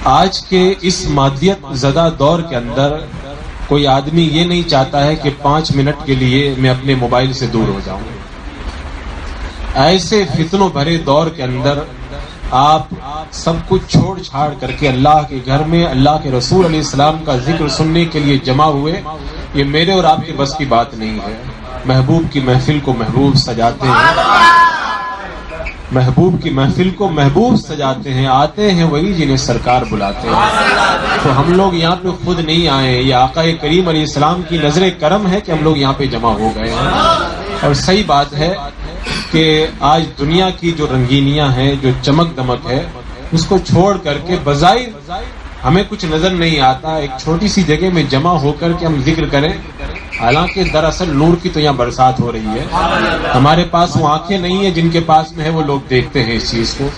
آج کے اس مادیت زدہ دور کے اندر کوئی آدمی یہ نہیں چاہتا ہے کہ 5 منٹ کے لیے میں اپنے موبائل سے دور ہو جاؤں. ایسے فتنوں بھرے دور کے اندر آپ سب کچھ چھوڑ چھاڑ کر کے اللہ کے گھر میں اللہ کے رسول علیہ السلام کا ذکر سننے کے لیے جمع ہوئے. یہ میرے اور آپ کے بس کی بات نہیں ہے. محبوب کی محفل کو محبوب سجاتے ہیں، محبوب کی محفل کو محبوب سجاتے ہیں، آتے ہیں وہی جنہیں سرکار بلاتے ہیں. تو ہم لوگ یہاں پہ خود نہیں آئے، یہ آقا کریم علیہ السلام کی نظر کرم ہے کہ ہم لوگ یہاں پہ جمع ہو گئے ہیں. اور صحیح بات ہے کہ آج دنیا کی جو رنگینیاں ہیں، جو چمک دمک ہے، اس کو چھوڑ کر کے بظاہر ہمیں کچھ نظر نہیں آتا ایک چھوٹی سی جگہ میں جمع ہو کر کے ہم ذکر کریں، حالانکہ دراصل نور کی تو یہاں برسات ہو رہی ہے. ہمارے پاس وہ آنکھیں نہیں ہیں جن کے پاس میں ہے، وہ لوگ دیکھتے ہیں اس چیز کو.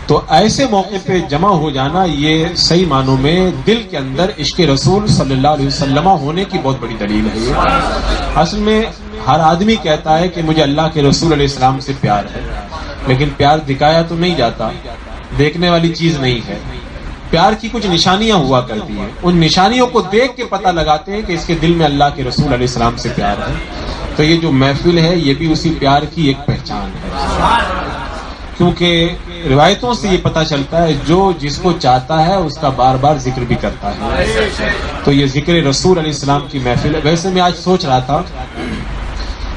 تو ایسے موقع پہ جمع ہو جانا یہ صحیح معنوں میں دل کے اندر عشق رسول صلی اللہ علیہ وسلم ہونے کی بہت بڑی دلیل ہے. یہ اصل میں ہر آدمی کہتا ہے کہ مجھے اللہ کے رسول علیہ السلام سے پیار ہے، لیکن پیار دکھایا تو نہیں جاتا، دیکھنے والی چیز نہیں ہے. پیار کی کچھ نشانیاں ہوا کرتی ہیں، ان نشانیوں کو دیکھ کے پتہ لگاتے ہیں کہ اس کے دل میں اللہ کے رسول علیہ السلام سے پیار ہے. تو یہ جو محفل ہے یہ بھی اسی پیار کی ایک پہچان ہے، کیونکہ روایتوں سے یہ پتہ چلتا ہے جو جس کو چاہتا ہے اس کا بار بار ذکر بھی کرتا ہے. تو یہ ذکر رسول علیہ السلام کی محفل ہے. ویسے میں آج سوچ رہا تھا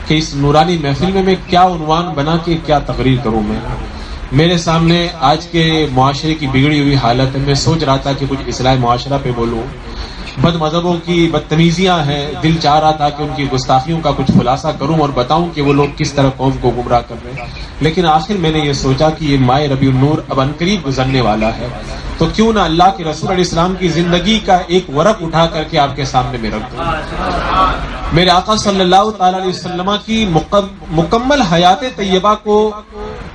کہ اس نورانی محفل میں کیا عنوان بنا کے کیا تقریر کروں. میرے سامنے آج کے معاشرے کی بگڑی ہوئی حالت ہے. میں سوچ رہا تھا کہ کچھ اصلاح معاشرہ پہ بولوں. بد مذہبوں کی بدتمیزیاں ہیں، دل چاہ رہا تھا کہ ان کی گستاخیوں کا کچھ خلاصہ کروں اور بتاؤں کہ وہ لوگ کس طرح قوم کو گمراہ کر رہے ہیں. لیکن آخر میں نے یہ سوچا کہ یہ ماہ ربیع النور اب عنقریب گزرنے والا ہے، تو کیوں نہ اللہ کے رسول علیہ السلام کی زندگی کا ایک ورق اٹھا کر کے آپ کے سامنے میں رکھ دوں. میرے آقا صلی اللہ تعالی علیہ وسلم کی مکمل حیات طیبہ کو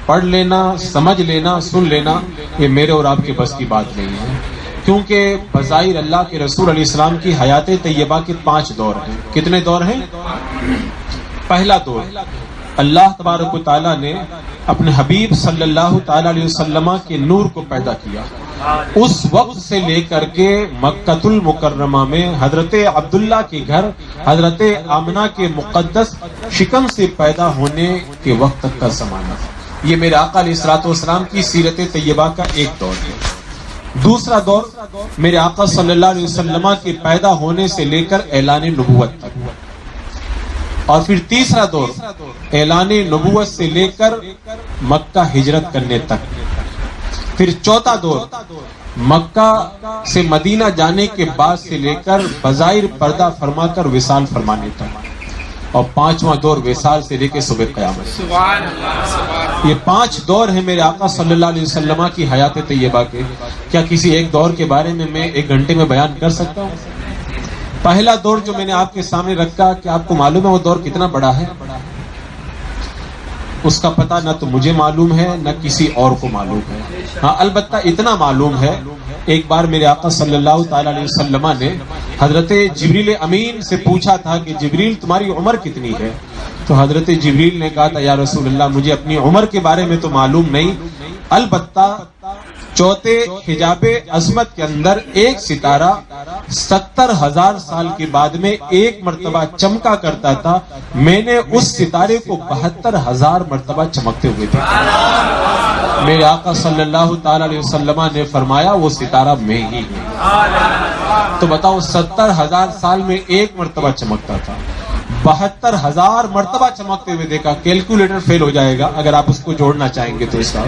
پڑھ لینا، سمجھ لینا، سن لینا یہ میرے اور آپ کے بس کی بات نہیں ہے. کیونکہ بظاہر اللہ کے رسول علیہ السلام کی حیات طیبہ کے 5 دور ہیں. کتنے دور ہیں؟ پہلا دور، اللہ تبارک و تعالیٰ نے اپنے حبیب صلی اللہ تعالی علیہ وسلم کے نور کو پیدا کیا. اس وقت سے لے کر کے مکۃ المکرمہ میں حضرت عبداللہ کے گھر حضرت آمنہ کے مقدس شکم سے پیدا ہونے کے وقت تک کا زمانہ، یہ میرے آقا علیہ الصلوۃ والسلام کی سیرت طیبہ کا ایک دور ہے. دوسرا دور میرے آقا صلی اللہ علیہ وسلم کے پیدا ہونے سے لے کر اعلان نبوت تک، اور پھر تیسرا دور اعلان نبوت سے لے کر مکہ ہجرت کرنے تک. پھر چوتھا دور مکہ سے مدینہ جانے کے بعد سے لے کر بظاہر پردہ فرما کر وصال فرمانے تک، اور 5واں دور وصال سے لے کے صبح قیامت. یہ 5 دور ہیں میرے آقا صلی اللہ علیہ وسلم کی حیات طیبہ کے. کیا کسی ایک دور کے بارے میں 1 گھنٹے میں بیان کر سکتا ہوں؟ پہلا دور جو میں نے آپ کے سامنے رکھا، کہ آپ کو معلوم ہے وہ دور کتنا بڑا ہے؟ اس کا پتہ نہ تو مجھے معلوم ہے نہ کسی اور کو معلوم ہے. ہاں البتہ اتنا معلوم ہے، ایک بار میرے آقا صلی اللہ تعالی علیہ وسلم نے حضرت جبریل امین سے پوچھا تھا کہ جبریل تمہاری عمر کتنی ہے؟ تو حضرت جبریل نے کہا تھا یا رسول اللہ مجھے اپنی عمر کے بارے میں تو معلوم نہیں، البتہ چوتھے حجاب عظمت کے اندر ایک ستارہ 70,000 سال کے بعد میں ایک مرتبہ چمکا کرتا تھا. میں نے اس ستارے کو 72,000 مرتبہ چمکتے ہوئے دیکھا. میرے آقا صلی اللہ تعالی علیہ وسلم نے فرمایا وہ ستارہ میں ہی ہوں. تو بتاؤ 70,000 سال میں ایک مرتبہ چمکتا تھا، 72,000 مرتبہ چمکتے ہوئے دیکھا. کیلکولیٹر فیل ہو جائے گا اگر آپ اس کو جوڑنا چاہیں گے تو اس کا.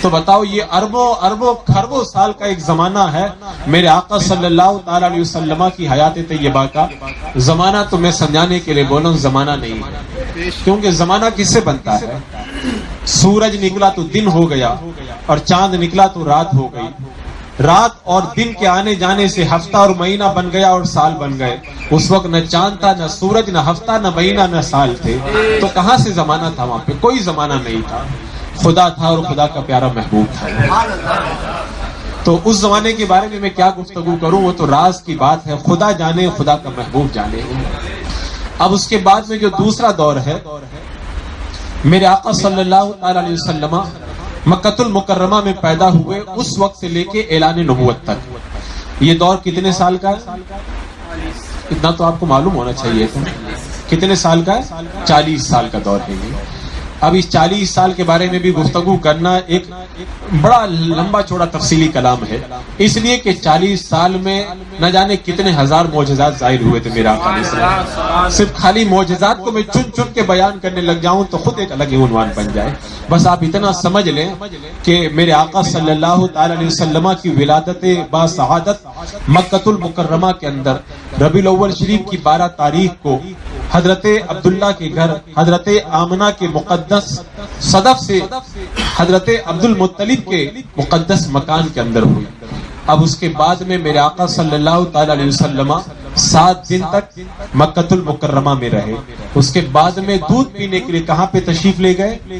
تو بتاؤ یہ اربوں اربوں کھربوں سال کا ایک زمانہ ہے. میرے آقا صلی اللہ تعالی علیہ وسلم کی حیات طیبہ کا زمانہ تو میں سمجھانے کے لیے بولوں زمانہ نہیں ہے، کیونکہ زمانہ کس سے بنتا ہے؟ سورج نکلا تو دن ہو گیا، اور چاند نکلا تو رات ہو گئی. رات اور دن کے آنے جانے سے ہفتہ اور مہینہ بن گیا اور سال بن گئے. اس وقت نہ چاند تھا، نہ سورج، نہ ہفتہ، نہ مہینہ، نہ سال تھے. تو کہاں سے زمانہ تھا؟ وہاں پہ کوئی زمانہ نہیں تھا. خدا تھا اور خدا کا پیارا محبوب تھا. تو اس زمانے کے بارے میں کیا گفتگو کروں، وہ تو راز کی بات ہے. خدا جانے، خدا کا محبوب جانے. اب اس کے بعد میں جو دوسرا دور ہے، میرے آقا صلی اللہ علیہ وسلم مکۃ المکرمہ میں پیدا ہوئے اس وقت سے لے کے اعلان نبوت تک یہ دور کتنے سال کا ہے؟ اتنا تو آپ کو معلوم ہونا چاہیے تھا. کتنے سال کا ہے؟ 40 سال کا دور ہے یہ. اب اس 40 سال کے بارے میں بھی گفتگو کرنا ایک بڑا لمبا چوڑا تفصیلی کلام ہے، اس لیے کہ 40 سال میں نہ جانے کتنے ہزار معجزات ظاہر ہوئے تھے میرے آقا علیہ السلام. صرف خالی معجزات کو میں چن چن کے بیان کرنے لگ جاؤں تو خود ایک الگ ہی عنوان بن جائے. بس آپ اتنا سمجھ لیں کہ میرے آقا صلی اللہ تعالی علیہ وسلم کی ولادت با سعادت مکۃ المکرمہ کے اندر ربیع الاول شریف کی 12 تاریخ کو حضرت عبداللہ کے گھر حضرت آمنہ کے مقدس صدف سے حضرت عبد المطلب کے مقدس مکان کے اندر ہوئی. اب اس کے بعد میں میرے آقا صلی اللہ تعالی علیہ وسلم 7 دن تک مکۃ المکرمہ میں رہے. اس کے بعد میں دودھ پینے کے لیے کہاں پہ تشریف لے گئے؟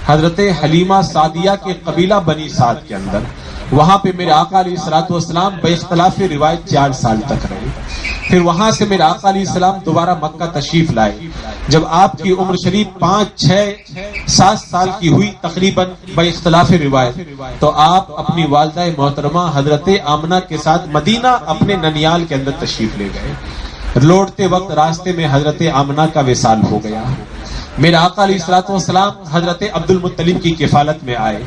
حضرت حلیمہ سعدیہ کے قبیلہ بنی سعد کے اندر. وہاں پہ میرے آقا علیہ الصلوۃ والسلام بے اختلاف روایت 4 سال تک رہے. پھر وہاں سے میرے آقا علیہ السلام دوبارہ مکہ تشریف لائے. جب آپ کی عمر شریف 5, 6, 7 سال کی ہوئی تقریباً بے اختلاف روایت تو آپ اپنی والدہ محترمہ حضرت آمنہ کے ساتھ مدینہ اپنے ننیال کے اندر تشریف لے گئے. لوٹتے وقت راستے میں حضرت آمنہ کا وصال ہو گیا. میرے آقا علیہ الصلوۃ والسلام حضرت عبد المطلب کی کفالت میں آئے.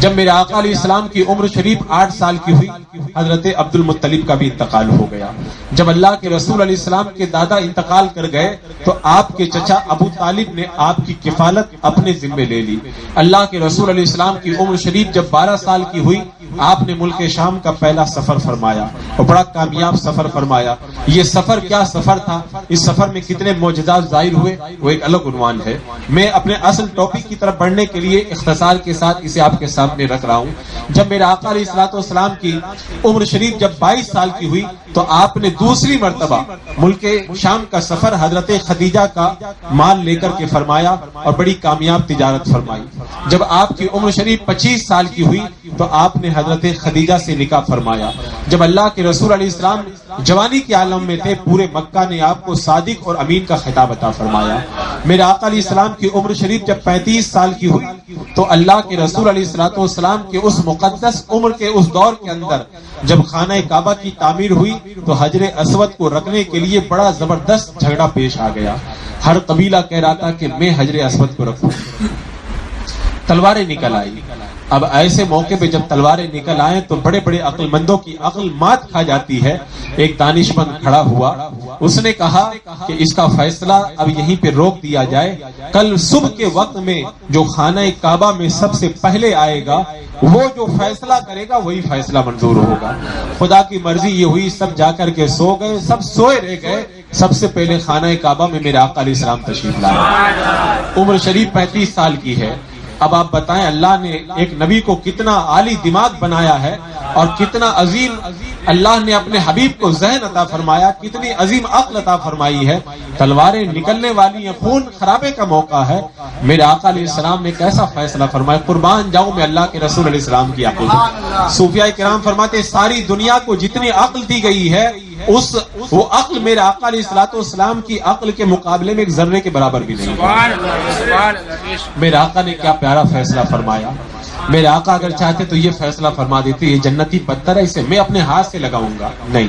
جب میرے آقا علیہ السلام کی عمر شریف 8 سال کی ہوئی حضرت عبد المطلب کا بھی انتقال ہو گیا. جب اللہ کے رسول علیہ السلام کے دادا انتقال کر گئے تو آپ کے چچا ابو طالب نے آپ کی کفالت اپنے ذمے لے لی. اللہ کے رسول علیہ السلام کی عمر شریف جب 12 سال کی ہوئی آپ نے ملک شام کا پہلا سفر فرمایا اور بڑا کامیاب سفر فرمایا. یہ سفر کیا سفر تھا، اس سفر میں کتنے معجزات ظاہر ہوئے وہ ایک الگ عنوان ہے. میں اپنے اصل ٹاپک کی طرف بڑھنے کے لیے اختصار کے ساتھ اسے آپ کے سامنے رکھ رہا ہوں. جب میرے آقا علیہ الصلوۃ والسلام کی عمر شریف جب 22 سال کی ہوئی تو آپ نے دوسری مرتبہ ملک شام کا سفر حضرت خدیجہ کا مال لے کر کے فرمایا اور بڑی کامیاب تجارت فرمائی. جب آپ کی عمر شریف 25 سال کی ہوئی تو آپ نے حضرت خدیجہ سے نکاح فرمایا. جب اللہ کے رسول علیہ السلام جوانی کے عالم میں تھے پورے مکہ نے آپ کو صادق اور امین کا خطاب عطا فرمایا. میرے آقا علیہ السلام کی عمر شریف جب 35 سال کی ہوئی تو اللہ کے رسول علیہ السلام کے اس مقدس عمر کے اس دور کے اندر جب خانہ کعبہ کی تعمیر ہوئی تو حجر اسود کو رکھنے کے لیے بڑا زبردست جھگڑا پیش آ گیا. ہر قبیلہ کہہ رہا تھا کہ میں حجر اسود کو رکھوں. تلواریں نکل آئی. اب ایسے موقع پہ جب تلواریں نکل آئیں تو بڑے بڑے عقل مندوں کی عقل مات کھا جاتی ہے. ایک دانشمند کھڑا ہوا، اس نے کہا کہ اس کا فیصلہ اب یہیں پہ روک دیا جائے. کل صبح کے وقت میں جو خانہ کعبہ میں سب سے پہلے آئے گا وہ جو فیصلہ کرے گا وہی فیصلہ منظور ہوگا. خدا کی مرضی یہ ہوئی، سب جا کر کے سو گئے. سب سوئے رہ گئے. سب سے پہلے خانہ کعبہ میں میرے آقا علیہ السلام تشریف لائے. عمر شریف 35 سال کی ہے. اب آپ بتائیں اللہ نے ایک نبی کو کتنا عالی دماغ بنایا ہے اور کتنا عظیم اللہ نے اپنے حبیب کو ذہن عطا فرمایا، کتنی عظیم عقل عطا فرمائی ہے. تلواریں نکلنے والی ہیں، خون خرابے کا موقع ہے. میرے آقا علیہ السلام نے کیسا فیصلہ فرمایا. قربان جاؤں میں اللہ کے رسول علیہ السلام کی عقل. صوفیاء کرام فرماتے ساری دنیا کو جتنی عقل دی گئی ہے وہ عقل میرے آقا علیہ السلام کی عقل کے مقابلے میں ایک ذرے کے برابر بھی نہیں. میرے آقا نے کیا پیارا فیصلہ فرمایا. میرے آقا اگر چاہتے تو یہ فیصلہ فرما دیتے یہ جنتی پتھر ہے اسے میں اپنے ہاتھ سے لگاؤں گا. نہیں،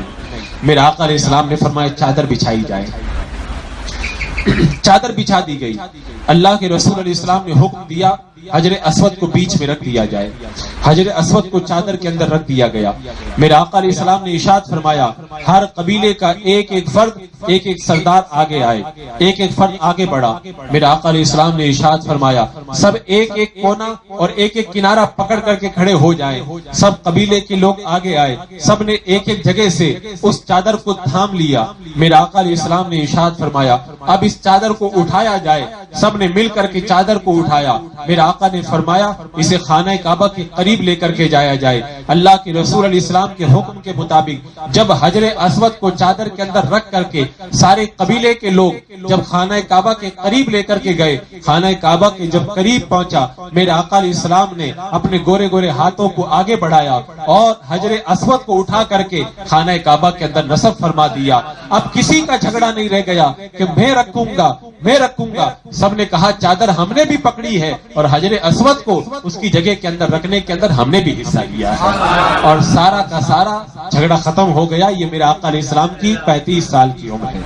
میرے آقا علیہ السلام نے فرمایا چادر بچھائی جائے. چادر بچھا دی گئی. اللہ کے رسول علیہ السلام نے حکم دیا حجر اسود کو بیچ میں رکھ دیا جائے. حجر اسود کو چادر کے اندر رکھ دیا گیا. میرے آقا علیہ السلام نے ارشاد فرمایا ہر قبیلے کا ایک ایک فرد ایک ایک سردار آگے آئے، ایک ایک فرد آگے بڑھا. میرے آقا علیہ السلام نے ارشاد فرمایا سب ایک ایک کونا اور ایک ایک کنارہ پکڑ کر کے کھڑے ہو جائیں. سب قبیلے کے لوگ آگے آئے. سب نے ایک ایک جگہ سے اس چادر کو تھام لیا. میرے آقا علیہ السلام نے ارشاد فرمایا اب اس چادر کو اٹھایا جائے. سب نے مل کر کے چادر کو اٹھایا. میرے آقا نے فرمایا اسے خانہ کعبہ کے قریب لے کر کے جایا جائے. اللہ کے رسول علیہ السلام کے حکم کے مطابق جب حجر اسود کو چادر کے اندر رکھ کر کے سارے قبیلے کے لوگ جب خانہ کعبہ کے قریب لے کر کے گئے، خانہ کعبہ کے جب قریب پہنچا میرے آقا علیہ السلام نے اپنے گورے گورے ہاتھوں کو آگے بڑھایا اور حجر اسود کو اٹھا کر کے خانہ کعبہ کے اندر نصب فرما دیا. اب کسی کا جھگڑا نہیں رہ گیا کہ میں رکھوں گا میں رکھوں گا. سب نے کہا چادر ہم نے بھی پکڑی ہے اور حجر اسود کو اس کی جگہ کے اندر رکھنے کے اندر ہم نے بھی حصہ لیا ہے. اور سارا کا سارا جھگڑا ختم ہو گیا. یہ میرے آقا علیہ السلام کی 35 سال کی عمر ہے.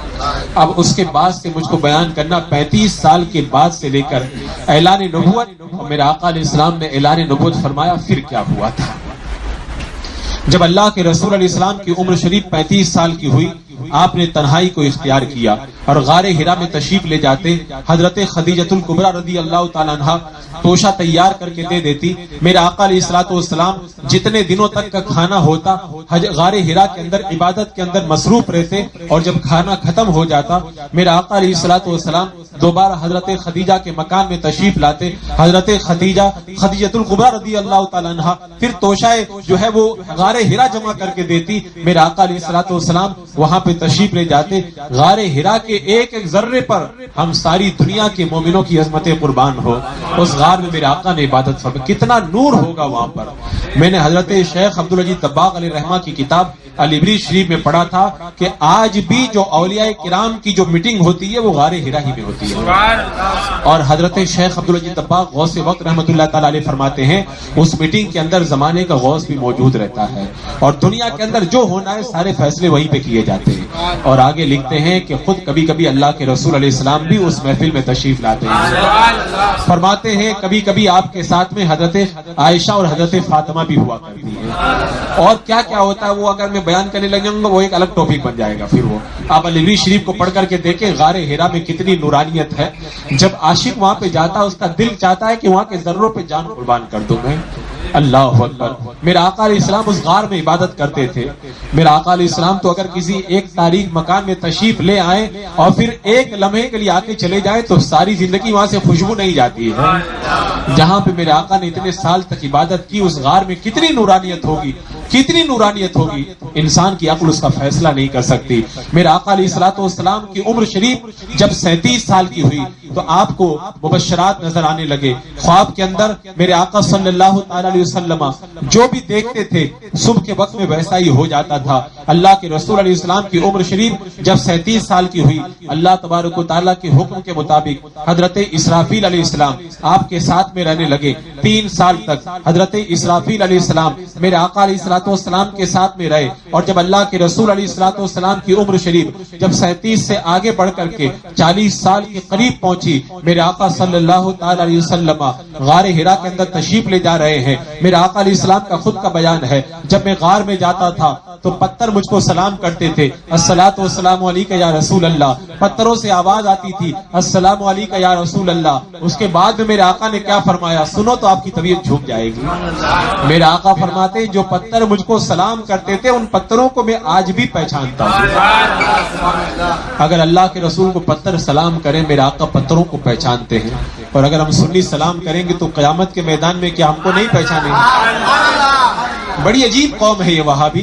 اب اس کے بعد سے مجھ کو بیان کرنا 35 سال کے بعد سے لے کر اعلان نبوت. میرے آقا علیہ السلام نے اعلان نبوت فرمایا پھر کیا ہوا تھا. جب اللہ کے رسول علیہ السلام کی عمر شریف 35 سال کی ہوئی, آپ نے تنہائی کو اختیار کیا اور غار حرا میں تشریف لے جاتے. حضرت خدیجۃ الکبریٰ رضی اللہ تعالیٰ عنہا توشہ تیار کر کے دے دیتی. میرے آقا علیہ الصلوۃ والسلام جتنے دنوں تک کا کھانا ہوتا غار حرا کے اندر عبادت کے اندر مصروف رہتے, اور جب کھانا ختم ہو جاتا میرے آقا علیہ الصلوۃ والسلام دوبارہ حضرت خدیجہ کے مکان میں تشریف لاتے. حضرت خدیجۃ الکبریٰ رضی اللہ تعالیٰ عنہا پھر توشہ جو ہے وہ غار حرا جمع کر کے دیتی. میرے آقا علیہ الصلوۃ والسلام وہاں پہ تشریف لے جاتے. غار حرا کے ایک ایک ذرے پر ہم ساری دنیا کے مومنوں کی عظمتیں قربان ہو. اس غار میں میرے آقا نے عبادت فرمائی. کتنا نور ہوگا وہاں پر. میں نے حضرت شیخ عبدالعزیز دباغ علیہ رحمہ کی کتاب الابریز شریف میں پڑھا تھا کہ آج بھی جو اولیاء کرام کی جو میٹنگ ہوتی ہے وہ غار حرا ہی میں ہوتی ہے. اور حضرت شیخ عبدالعزیز دباغ غوث وقت رحمۃ اللہ تعالی علیہ فرماتے ہیں اس میٹنگ کے اندر زمانے کا غوث بھی موجود رہتا ہے, اور دنیا کے اندر جو ہونا ہے سارے فیصلے وہیں پہ کیے جاتے ہیں. اور آگے لکھتے ہیں کہ خود کبھی کبھی اللہ کے رسول علیہ السلام بھی اس محفل میں تشریف لاتے ہیں. فرماتے ہیں کبھی کبھی آپ کے ساتھ میں حضرت عائشہ اور حضرت فاطمہ بھی ہوا کرتی ہے. اور کیا کیا ہوتا ہے وہ اگر میں بیان کرنے لگ جاؤں گا وہ ایک الگ ٹاپک بن جائے گا. پھر وہ آپ الابریز شریف کو پڑھ کر کے دیکھیں غار حرا میں کتنی نورانیت ہے. جب عاشق وہاں پہ جاتا اس کا دل چاہتا ہے کہ وہاں کے ذروں پہ جان قربان کر دوں میں. اللہ اکبر. میرا آقا علیہ السلام اس غار میں عبادت کرتے تھے. میرا آقا علیہ السلام تو اگر کسی ایک تاریخ مکان میں تشریف لے آئے اور پھر ایک لمحے کے لیے آ کے چلے جائے تو ساری زندگی وہاں سے خوشبو نہیں جاتی ہے. جہاں پہ میرے آقا نے اتنے سال تک عبادت کی اس غار میں کتنی نورانیت ہوگی, کتنی نورانیت ہوگی, انسان کی عقل اس کا فیصلہ نہیں کر سکتی. میرے آقا علیہ الصلوۃ والسلام کی عمر شریف جب 37 سال کی ہوئی تو آپ کو مبشرات نظر آنے لگے. خواب کے اندر میرے آقا صلی اللہ تعالی علیہ وسلم جو بھی دیکھتے تھے صبح کے وقت میں ویسا ہی ہو جاتا تھا. اللہ کے رسول علیہ السلام کی عمر شریف جب 37 سال کی ہوئی اللہ تبارک و تعالیٰ کے حکم کے مطابق حضرت اسرافیل علیہ السلام آپ کے ساتھ میں رہنے لگے. 3 سال تک حضرت اسرافیل علیہ السلام میرے آقا علیہ الصلوۃ والسلام کے ساتھ میں رہے. اور جب اللہ کے رسول علیہ الصلوۃ والسلام کی عمر شریف جب 37 سے آگے بڑھ کر کے 40 سال کے قریب پہنچی میرے آقا صلی اللہ تعالی علیہ وسلم غار حرا کے اندر تشریف لے جا رہے ہیں. میرے آقا علیہ السلام کا خود کا بیان ہے جب میں غار میں جاتا تھا تو پتھر مجھ کو سلام کرتے تھے الصلاۃ والسلام علیک یا رسول اللہ. پتھروں سے آواز آتی تھی السلام علیک یا رسول اللہ. اس کے بعد میں میرے آقا نے کیا فرمایا سنو تو آپ کی طبیعت جھک جائے گی. میرے آقا فرماتے جو پتھر مجھ کو سلام کرتے تھے ان پتھروں کو میں آج بھی پہچانتا ہوں. اگر اللہ کے رسول کو پتھر سلام کریں میرے آقا پتھروں کو پہچانتے ہیں. اور اگر ہم سنی سلام کریں گے تو قیامت کے میدان میں کیا ہم کو نہیں پہچانیں گے؟ بڑی عجیب قوم ہے یہ وہابی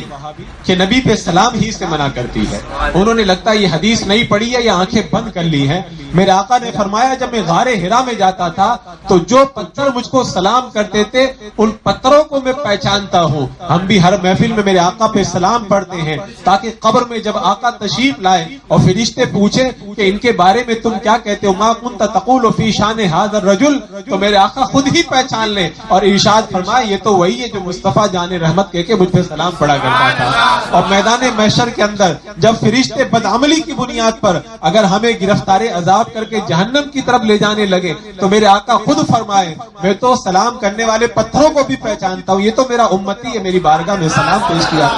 کہ نبی پہ سلام ہی سے منع کرتی ہے. انہوں نے لگتا ہے یہ حدیث نہیں پڑھی ہے یا آنکھیں بند کر لی ہیں. میرے آقا نے فرمایا جب میں غار حرا میں جاتا تھا تو جو پتھر مجھ کو سلام کرتے تھے ان پتھروں کو میں پہچانتا ہوں. ہم بھی ہر محفل میں میرے آقا پہ سلام پڑھتے ہیں تاکہ قبر میں جب آقا تشریف لائے اور فرشتے پوچھیں کہ ان کے بارے میں تم کیا کہتے ہو ما کنت تقول فی شان ھذا الرجل تو میرے آقا خود ہی پہچان لیں اور ارشاد فرمائے یہ تو وہی ہے جو مصطفیٰ جان رحمت کہہ کے مجھ پہ سلام پڑھا کرتا تھا. اور میدان محشر کے اندر جب فرشتے بدعملی کی بنیاد پر اگر ہمیں گرفتار عذاب کر کے جہنم کی طرف لے جانے لگے تو میرے آقا خود فرمائے میں تو سلام کرنے والے پتھروں کو بھی پہچانتا ہوں, یہ تو میرا امتی ہے, میری بارگاہ میں سلام پیش کیا.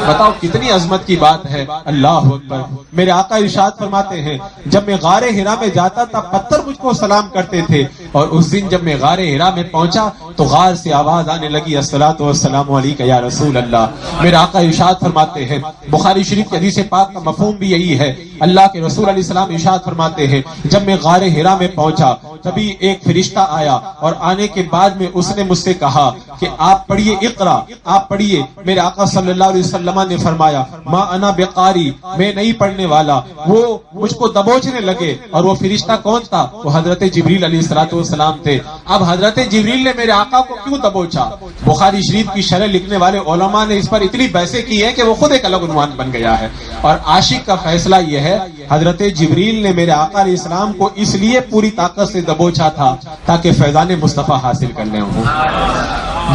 بتاؤ کتنی عظمت کی بات ہے. اللہ اکبر. میرے آقا ارشاد فرماتے ہیں جب میں غار حرا میں جاتا تھا پتھر مجھ کو سلام کرتے تھے, اور اس دن جب میں غار حرا میں پہنچا تو غار سے آواز آنے لگی الصلاۃ والسلام علیک یا رسول اللہ. میرے آقا ارشاد فرماتے ہیں بخاری شریف کی حدیث پاک کا مفہوم بھی یہی ہے. اللہ کے رسول علیہ السلام ارشاد فرماتے ہیں جب میں غار حرا میں پہنچا تبھی ایک فرشتہ آیا اور آنے کے بعد میں اس نے مجھ سے کہا کہ آپ پڑھیے اقرا, آپ پڑھیے. میرے آقا صلی اللہ علیہ وسلم نے فرمایا ما انا بقاری, میں نہیں پڑھنے والا. وہ مجھ کو دبوچنے لگے اور وہ فرشتہ کون تھا؟ وہ حضرت جبریل علیہ الصلوۃ والسلام تھے. اب حضرت جبریل نے میرے آقا کو کیوں دبوچا؟ بخاری شریف کی شرح لکھنے والے علماء نے اس پر اتنی بحثیں کی ہے کہ وہ خود ایک الگ عنوان بن گیا ہے، اور عاشق کا فیصلہ یہ ہے حضرت جبریل نے میرے آقا علیہ السلام کو اس لیے پوری طاقت سے دبوچا تھا تاکہ فیضان مصطفیٰ حاصل کر لیں ہوں۔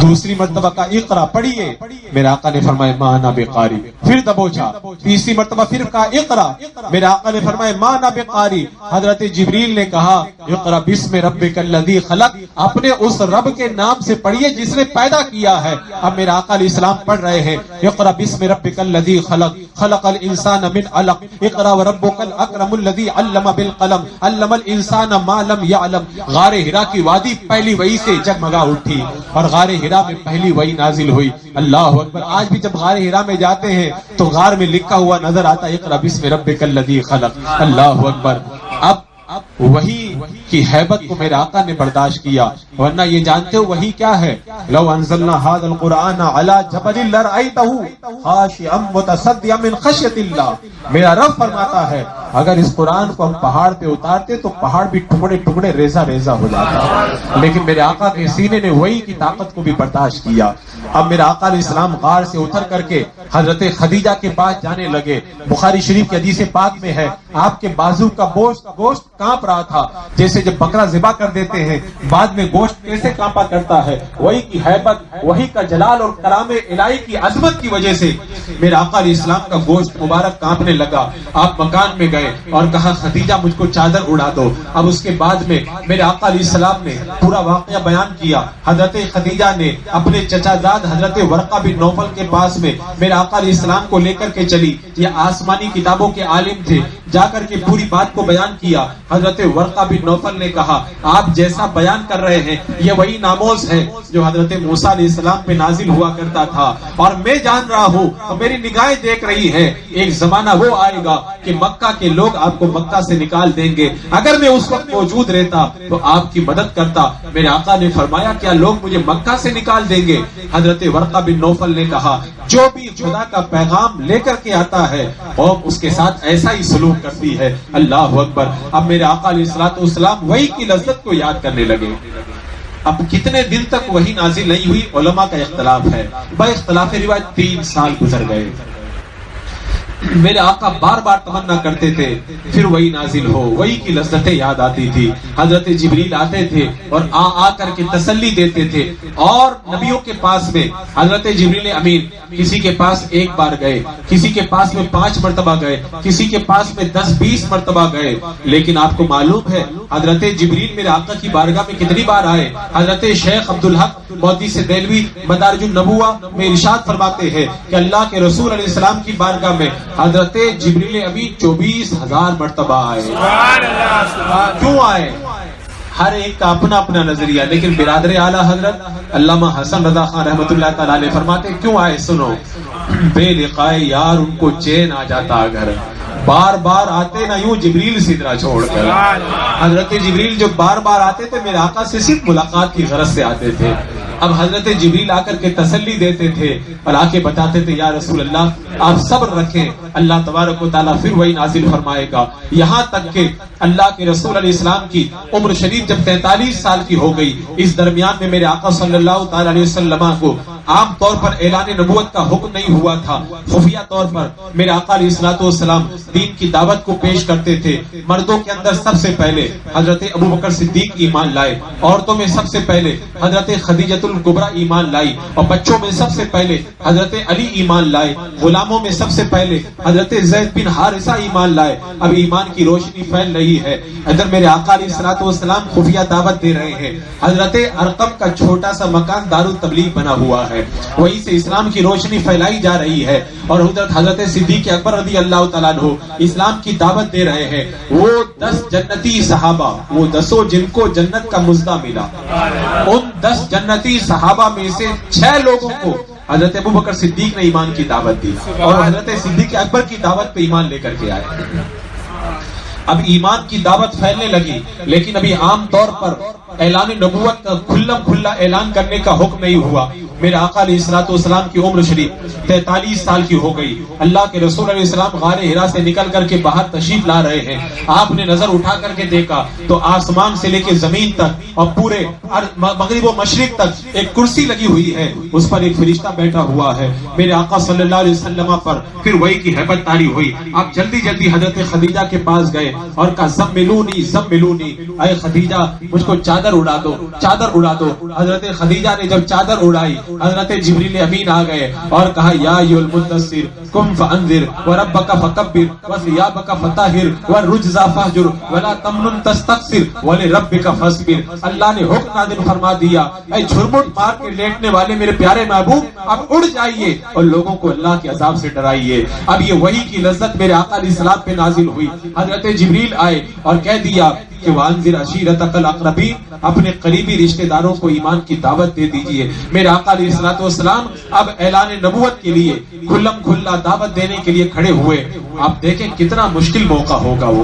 دوسری مرتبہ کا اقرا پڑھیے، میرے آقا نے فرمایا ما انا بقاری، پھر دبوچا۔ تیسری مرتبہ پھر کہا اقرا، میرے آقا نے فرمایا ما انا بقاری۔ حضرت جبریل نے کہا اقرا بسم ربک الذی خلق، اپنے اس رب کے نام سے پڑھیے جس نے پیدا کیا ہے۔ اب میرے آقا علیہ السلام پڑھ رہے ہیں اقرا بسم ربک الذی خلق خلق الانسان من علق اقرا وربک الاکرم الذی علم بالقلم علم الانسان ما لم يعلم۔ غار حرا کی وادی پہلی وحی سے جگمگا اٹھی اور غار حرا میں پہلی وحی نازل ہوئی۔ اللہ اکبر! آج بھی جب غار حرا میں جاتے ہیں تو غار میں لکھا ہوا نظر آتا ہے اقرا بسم ربک الذی خلق۔ اللہ اکبر! اب وحی کی ہیبت کو میرے آقا نے برداشت کیا، ورنہ یہ جانتے ہو وحی کیا ہے؟ لو انزلنا هذا القرآن على جبل لرأيته خاشعا متصدعا من خشیۃ اللہ۔ میرا رب فرماتا ہے اگر اس قرآن کو ہم پہاڑ پہ اتارتے تو پہاڑ بھی ٹکڑے ٹکڑے ریزہ ریزہ ہو جاتا، لیکن میرے آقا کے سینے نے وحی کی طاقت کو بھی برداشت کیا۔ اب میرے آقا علیہ السلام غار سے اتر کر کے حضرت خدیجہ کے پاس جانے لگے۔ بخاری شریف کی حدیث پاک میں ہے آپ کے بازو کا گوشت کانپ رہا تھا، جیسے جب بکرا ذبح کر دیتے ہیں بعد میں گوشت کیسے کانپا کرتا ہے، وہی کی ہیبت، وہی کا جلال اور کرام الہی کی عظمت کی وجہ سے میرے آقا علیہ السلام کا گوشت مبارک کانپنے لگا۔ آپ مکان میں گئے اور کہا خدیجہ مجھ کو چادر اڑا دو۔ اب اس کے بعد میں میرے آقا علیہ السلام نے پورا واقعہ بیان کیا۔ حضرت خدیجہ نے اپنے چچا زاد حضرت ورقہ بن نوفل کے پاس میں میرے آقا علیہ السلام کو لے کر کے چلی۔ یہ آسمانی کتابوں کے عالم تھے، جا کر کے پوری بات کو بیان کیا۔ حضرت ورقہ بن نوفل نے کہا آپ جیسا بیان کر رہے ہیں یہ وہی ناموز ہے جو حضرت موسیٰ علیہ السلام پہ نازل ہوا کرتا تھا، اور میں جان رہا ہوں اور میری نگاہیں دیکھ رہی ہے ایک زمانہ وہ آئے گا کہ مکہ کے لوگ آپ کو مکہ سے نکال دیں گے، اگر میں اس وقت موجود رہتا تو آپ کی مدد کرتا۔ میرے آقا نے فرمایا کیا لوگ مجھے مکہ سے نکال دیں گے؟ حضرت ورقہ بن نوفل نے کہا جو بھی خدا کا پیغام لے کر کے آتا ہے قوم اس کے ساتھ ایسا ہی سلوک کرتی ہے۔ اللہ اکبر! اب میرے آقا علیہ السلام وحی کی لذت کو یاد کرنے لگے۔ اب کتنے دن تک وحی نازل نہیں ہوئی علماء کا اختلاف ہے، با اختلاف روایت 3 سال گزر گئے۔ میرے آقا بار بار تمنا کرتے تھے پھر وہی نازل ہو، وہی کی لذتیں یاد آتی تھی۔ حضرت جبریل آتے تھے اور آ کر کے تسلی دیتے تھے، اور نبیوں کے پاس میں حضرت جبریل امین کسی کے پاس 1 بار گئے، کسی کے پاس میں 5 مرتبہ گئے، کسی کے پاس میں 10-20 مرتبہ گئے، لیکن آپ کو معلوم ہے حضرت جبریل میرے آقا کی بارگاہ میں کتنی بار آئے؟ حضرت شیخ عبدالحق محدث دہلوی مدارج النبوہ میں ارشاد فرماتے ہیں کہ اللہ کے رسول علیہ السلام کی بارگاہ میں حضرت جبریل امین 24,000 مرتبہ آئے۔ کیوں آئے؟ ہر ایک کا اپنا اپنا نظریہ، لیکن برادر اعلیٰ حضرت علامہ حسن رضا خان رحمۃ اللہ تعالی علیہ فرماتے کیوں آئے؟ سنو، بے لقائے یار ان کو چین آ جاتا اگر بار بار آتے نہ یوں جبریل سدرا چھوڑ کر۔ حضرت جبریل جو بار بار آتے تھے میرے آقا سے صرف ملاقات کی غرض سے آتے تھے۔ اب حضرت جبریل آ کر کے تسلی دیتے تھے اور آ کے بتاتے تھے یا رسول اللہ آپ صبر رکھیں، اللہ تبارک و تعالیٰ پھر وہی نازل فرمائے گا۔ یہاں تک کہ اللہ کے رسول علیہ السلام کی عمر شریف جب 43 سال کی ہو گئی، اس درمیان میں میرے آقا صلی اللہ تعالی علیہ وسلم کو عام طور پر اعلان نبوت کا حکم نہیں ہوا تھا، خفیہ طور پر میرے آقا علیہ السلام دین کی دعوت کو پیش کرتے تھے۔ مردوں کے اندر سب سے پہلے حضرت ابوبکر صدیق ایمان لائے، عورتوں میں سب سے پہلے حضرت خدیجۃ الکبریٰ ایمان لائی، اور بچوں میں سب سے پہلے حضرت علی ایمان لائے، غلاموں میں سب سے پہلے حضرت زید بن حارثہ ایمان لائے۔ اب ایمان کی روشنی پھیل رہی ہے، ادھر میرے آقا علیہ السلام خفیہ دعوت دے رہے ہیں۔ حضرت ارقم کا چھوٹا سا مکان دارالتبلیغ بنا ہوا ہے، وہیں سے اسلام کی روشنی پھیلائی جا رہی ہے، اور حضرت صدیق اکبر رضی اللہ تعالیٰ عنہ اسلام کی دعوت دے رہے ہیں۔ وہ 10 جنتی صحابہ، وہ 10 جن کو جنت کا مزدہ ملا، ان 10 جنتی صحابہ میں سے 6 لوگوں کو حضرت ابوبکر صدیق نے ایمان کی دعوت دی، اور حضرت صدیق اکبر کی دعوت پہ ایمان لے کر کے آئے۔ اب ایمان کی دعوت پھیلنے لگی، لیکن ابھی عام طور پر اعلان نبوت کا کھلا اعلان کرنے کا حکم نہیں ہوا۔ میرے آقا علیہ الصلوۃ والسلام کی عمر شریف 43 سال کی ہو گئی. اللہ کے رسول علیہ السلام غار حرا سے نکل کر کے باہر تشریف لا رہے ہیں. آپ نے نظر اٹھا کر کے دیکھا تو آسمان سے لے کے زمین تک اور پورے مغرب و مشرق تک ایک کرسی لگی ہوئی ہے, اس پر ایک فرشتہ بیٹھا ہوا ہے. میرے آقا صلی اللہ علیہ وسلم پر پھر وہی کی حیبت طاری ہوئی. آپ جلدی جلدی حضرت خدیجہ کے پاس گئے اور کہا زملونی زملونی, اے خدیجہ مجھ کو چادر اڑا دو, چادر اڑا دو. حضرت خدیجہ نے جب چادر اڑائی, حضرت جبریل امین آ گئے اور کہا یا ایھا المدثر قم فانذر وربک فکبر وثیابک فطہر والرجز فہجر ولا تمنن تستکثر ولربک فاصبر. اللہ نے حکم نازل فرما دیا, اے جھرمٹ مار کے لیٹنے والے میرے پیارے محبوب اب اڑ جائیے اور لوگوں کو اللہ کے عذاب سے ڈرائیے. اب یہ وحی کی لذت میرے آقا علیہ السلام پہ نازل ہوئی. حضرت جبریل آئے اور کہہ دیا کہ وانذر عشیرتک الاقربین, اپنے قریبی رشتہ داروں کو ایمان کی دعوت دے دیجئے. میرے آقا علیہ الصلوۃ والسلام اب اعلان نبوت کے لیے کھلم کھلا دعوت دینے کے لیے کھڑے ہوئے. آپ دیکھیں کتنا مشکل موقع ہوگا وہ.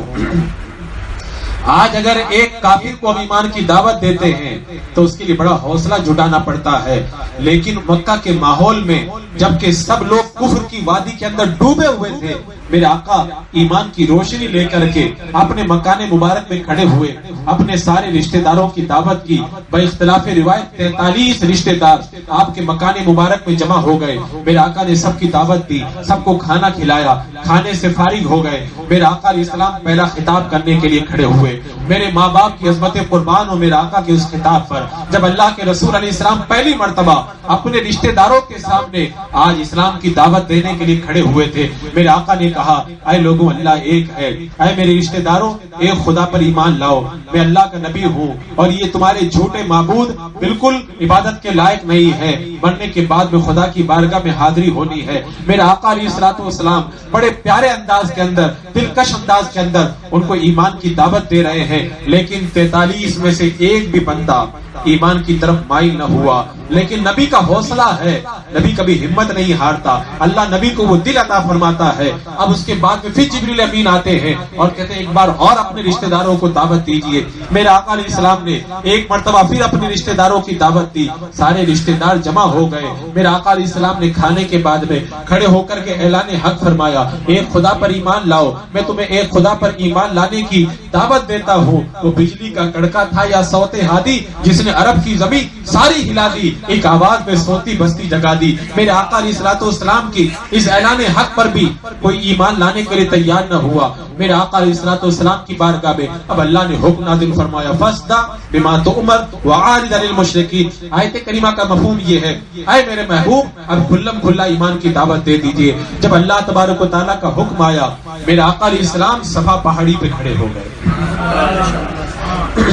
آج اگر ایک کافر کو ہم ایمان کی دعوت دیتے ہیں تو اس کے لیے بڑا حوصلہ جٹانا پڑتا ہے, لیکن مکہ کے ماحول میں جبکہ سب لوگ کفر کی وادی کے اندر ڈوبے ہوئے تھے, میرے آقا ایمان کی روشنی لے کر کے اپنے مکان مبارک میں کھڑے ہوئے, اپنے سارے رشتہ داروں کی دعوت کی. با اختلاف روایت 43 رشتہ دار آپ کے مکان مبارک میں جمع ہو گئے. میرے آقا نے سب کی دعوت دی, سب کو کھانا کھلایا, کھانے سے فارغ ہو گئے. میرے آقا علیہ السلام پہلا خطاب کرنے کے لیے کھڑے ہوئے. میرے ماں باپ کی عظمت قربان ہو میرے آقا کے اس خطاب پر. جب اللہ کے رسول علیہ السلام پہلی مرتبہ اپنے رشتہ داروں کے سامنے آج اسلام کی دعوت دینے کے لیے کھڑے ہوئے تھے, میرے آقا نے کہا اے لوگوں اللہ ایک ہے, اے میرے رشتہ داروں ایک خدا پر ایمان لاؤ, میں اللہ کا نبی ہوں اور یہ تمہارے جھوٹے معبود بالکل عبادت کے لائق نہیں ہے, مرنے کے بعد میں خدا کی بارگاہ میں حاضری ہونی ہے. میرے آقا علیہ الصلوۃ والسلام بڑے پیارے انداز کے اندر, دلکش انداز کے اندر ان کو ایمان کی دعوت دے رہے ہیں, لیکن 43 میں سے ایک بھی بندہ ایمان کی طرف مائل نہ ہوا. لیکن نبی کا حوصلہ ہے, نبی کبھی ہمت نہیں ہارتا, اللہ نبی کو وہ دل عطا فرماتا ہے. اب اس کے بعد میں پھر جبریل امین آتے ہیں اور کہتے ہیں ایک بار اور اپنے رشتہ داروں کو دعوت دیجیے. میرے آقا علیہ السلام نے ایک مرتبہ پھر اپنے رشتہ داروں کی دعوت دی, سارے رشتہ دار جمع ہو گئے. میرے آقا علیہ السلام نے کھانے کے بعد میں کھڑے ہو کر کے اعلان حق فرمایا, ایک خدا پر ایمان لاؤ, میں تمہیں ایک خدا پر ایمان لانے کی دعوت دیتا ہوں. وہ بجلی کا کڑکا تھا یا صوت ہادی جس نے عرب کی زمین ساری ہلا دی, ایک آواز میں سوتی بستی جگا دی. میرے آقا علیہ الصلوۃ والسلام کی اس اعلان حق پر بھی کوئی ایمان لانے کے لیے تیار نہ ہوا. میرے آقا علیہ الصلوۃ والسلام کی بارگاہ میں اب اللہ نے حکم نازل فرمایا فاصدع بما تؤمر وعارض عن المشرکین. آیت کریمہ کا مفہوم یہ ہے, اے میرے محبوب اب کھلم کھلا ایمان کی دعوت دے دیجئے. جب اللہ تبارک و تعالیٰ کا حکم آیا, میرے آقا علیہ السلام صفا پہاڑی پہ کھڑے ہو گئے.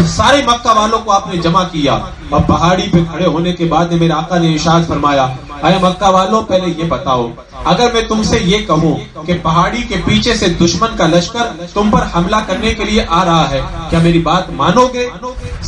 سارے مکہ والوں کو آپ نے جمع کیا اور پہاڑی پہ کھڑے ہونے کے بعد میرے آقا نے ارشاد فرمایا, اے مکہ والوں پہلے یہ بتاؤ, اگر میں تم سے یہ کہوں کہ پہاڑی کے پیچھے سے دشمن کا لشکر تم پر حملہ کرنے کے لیے آ رہا ہے, کیا میری بات مانو گے؟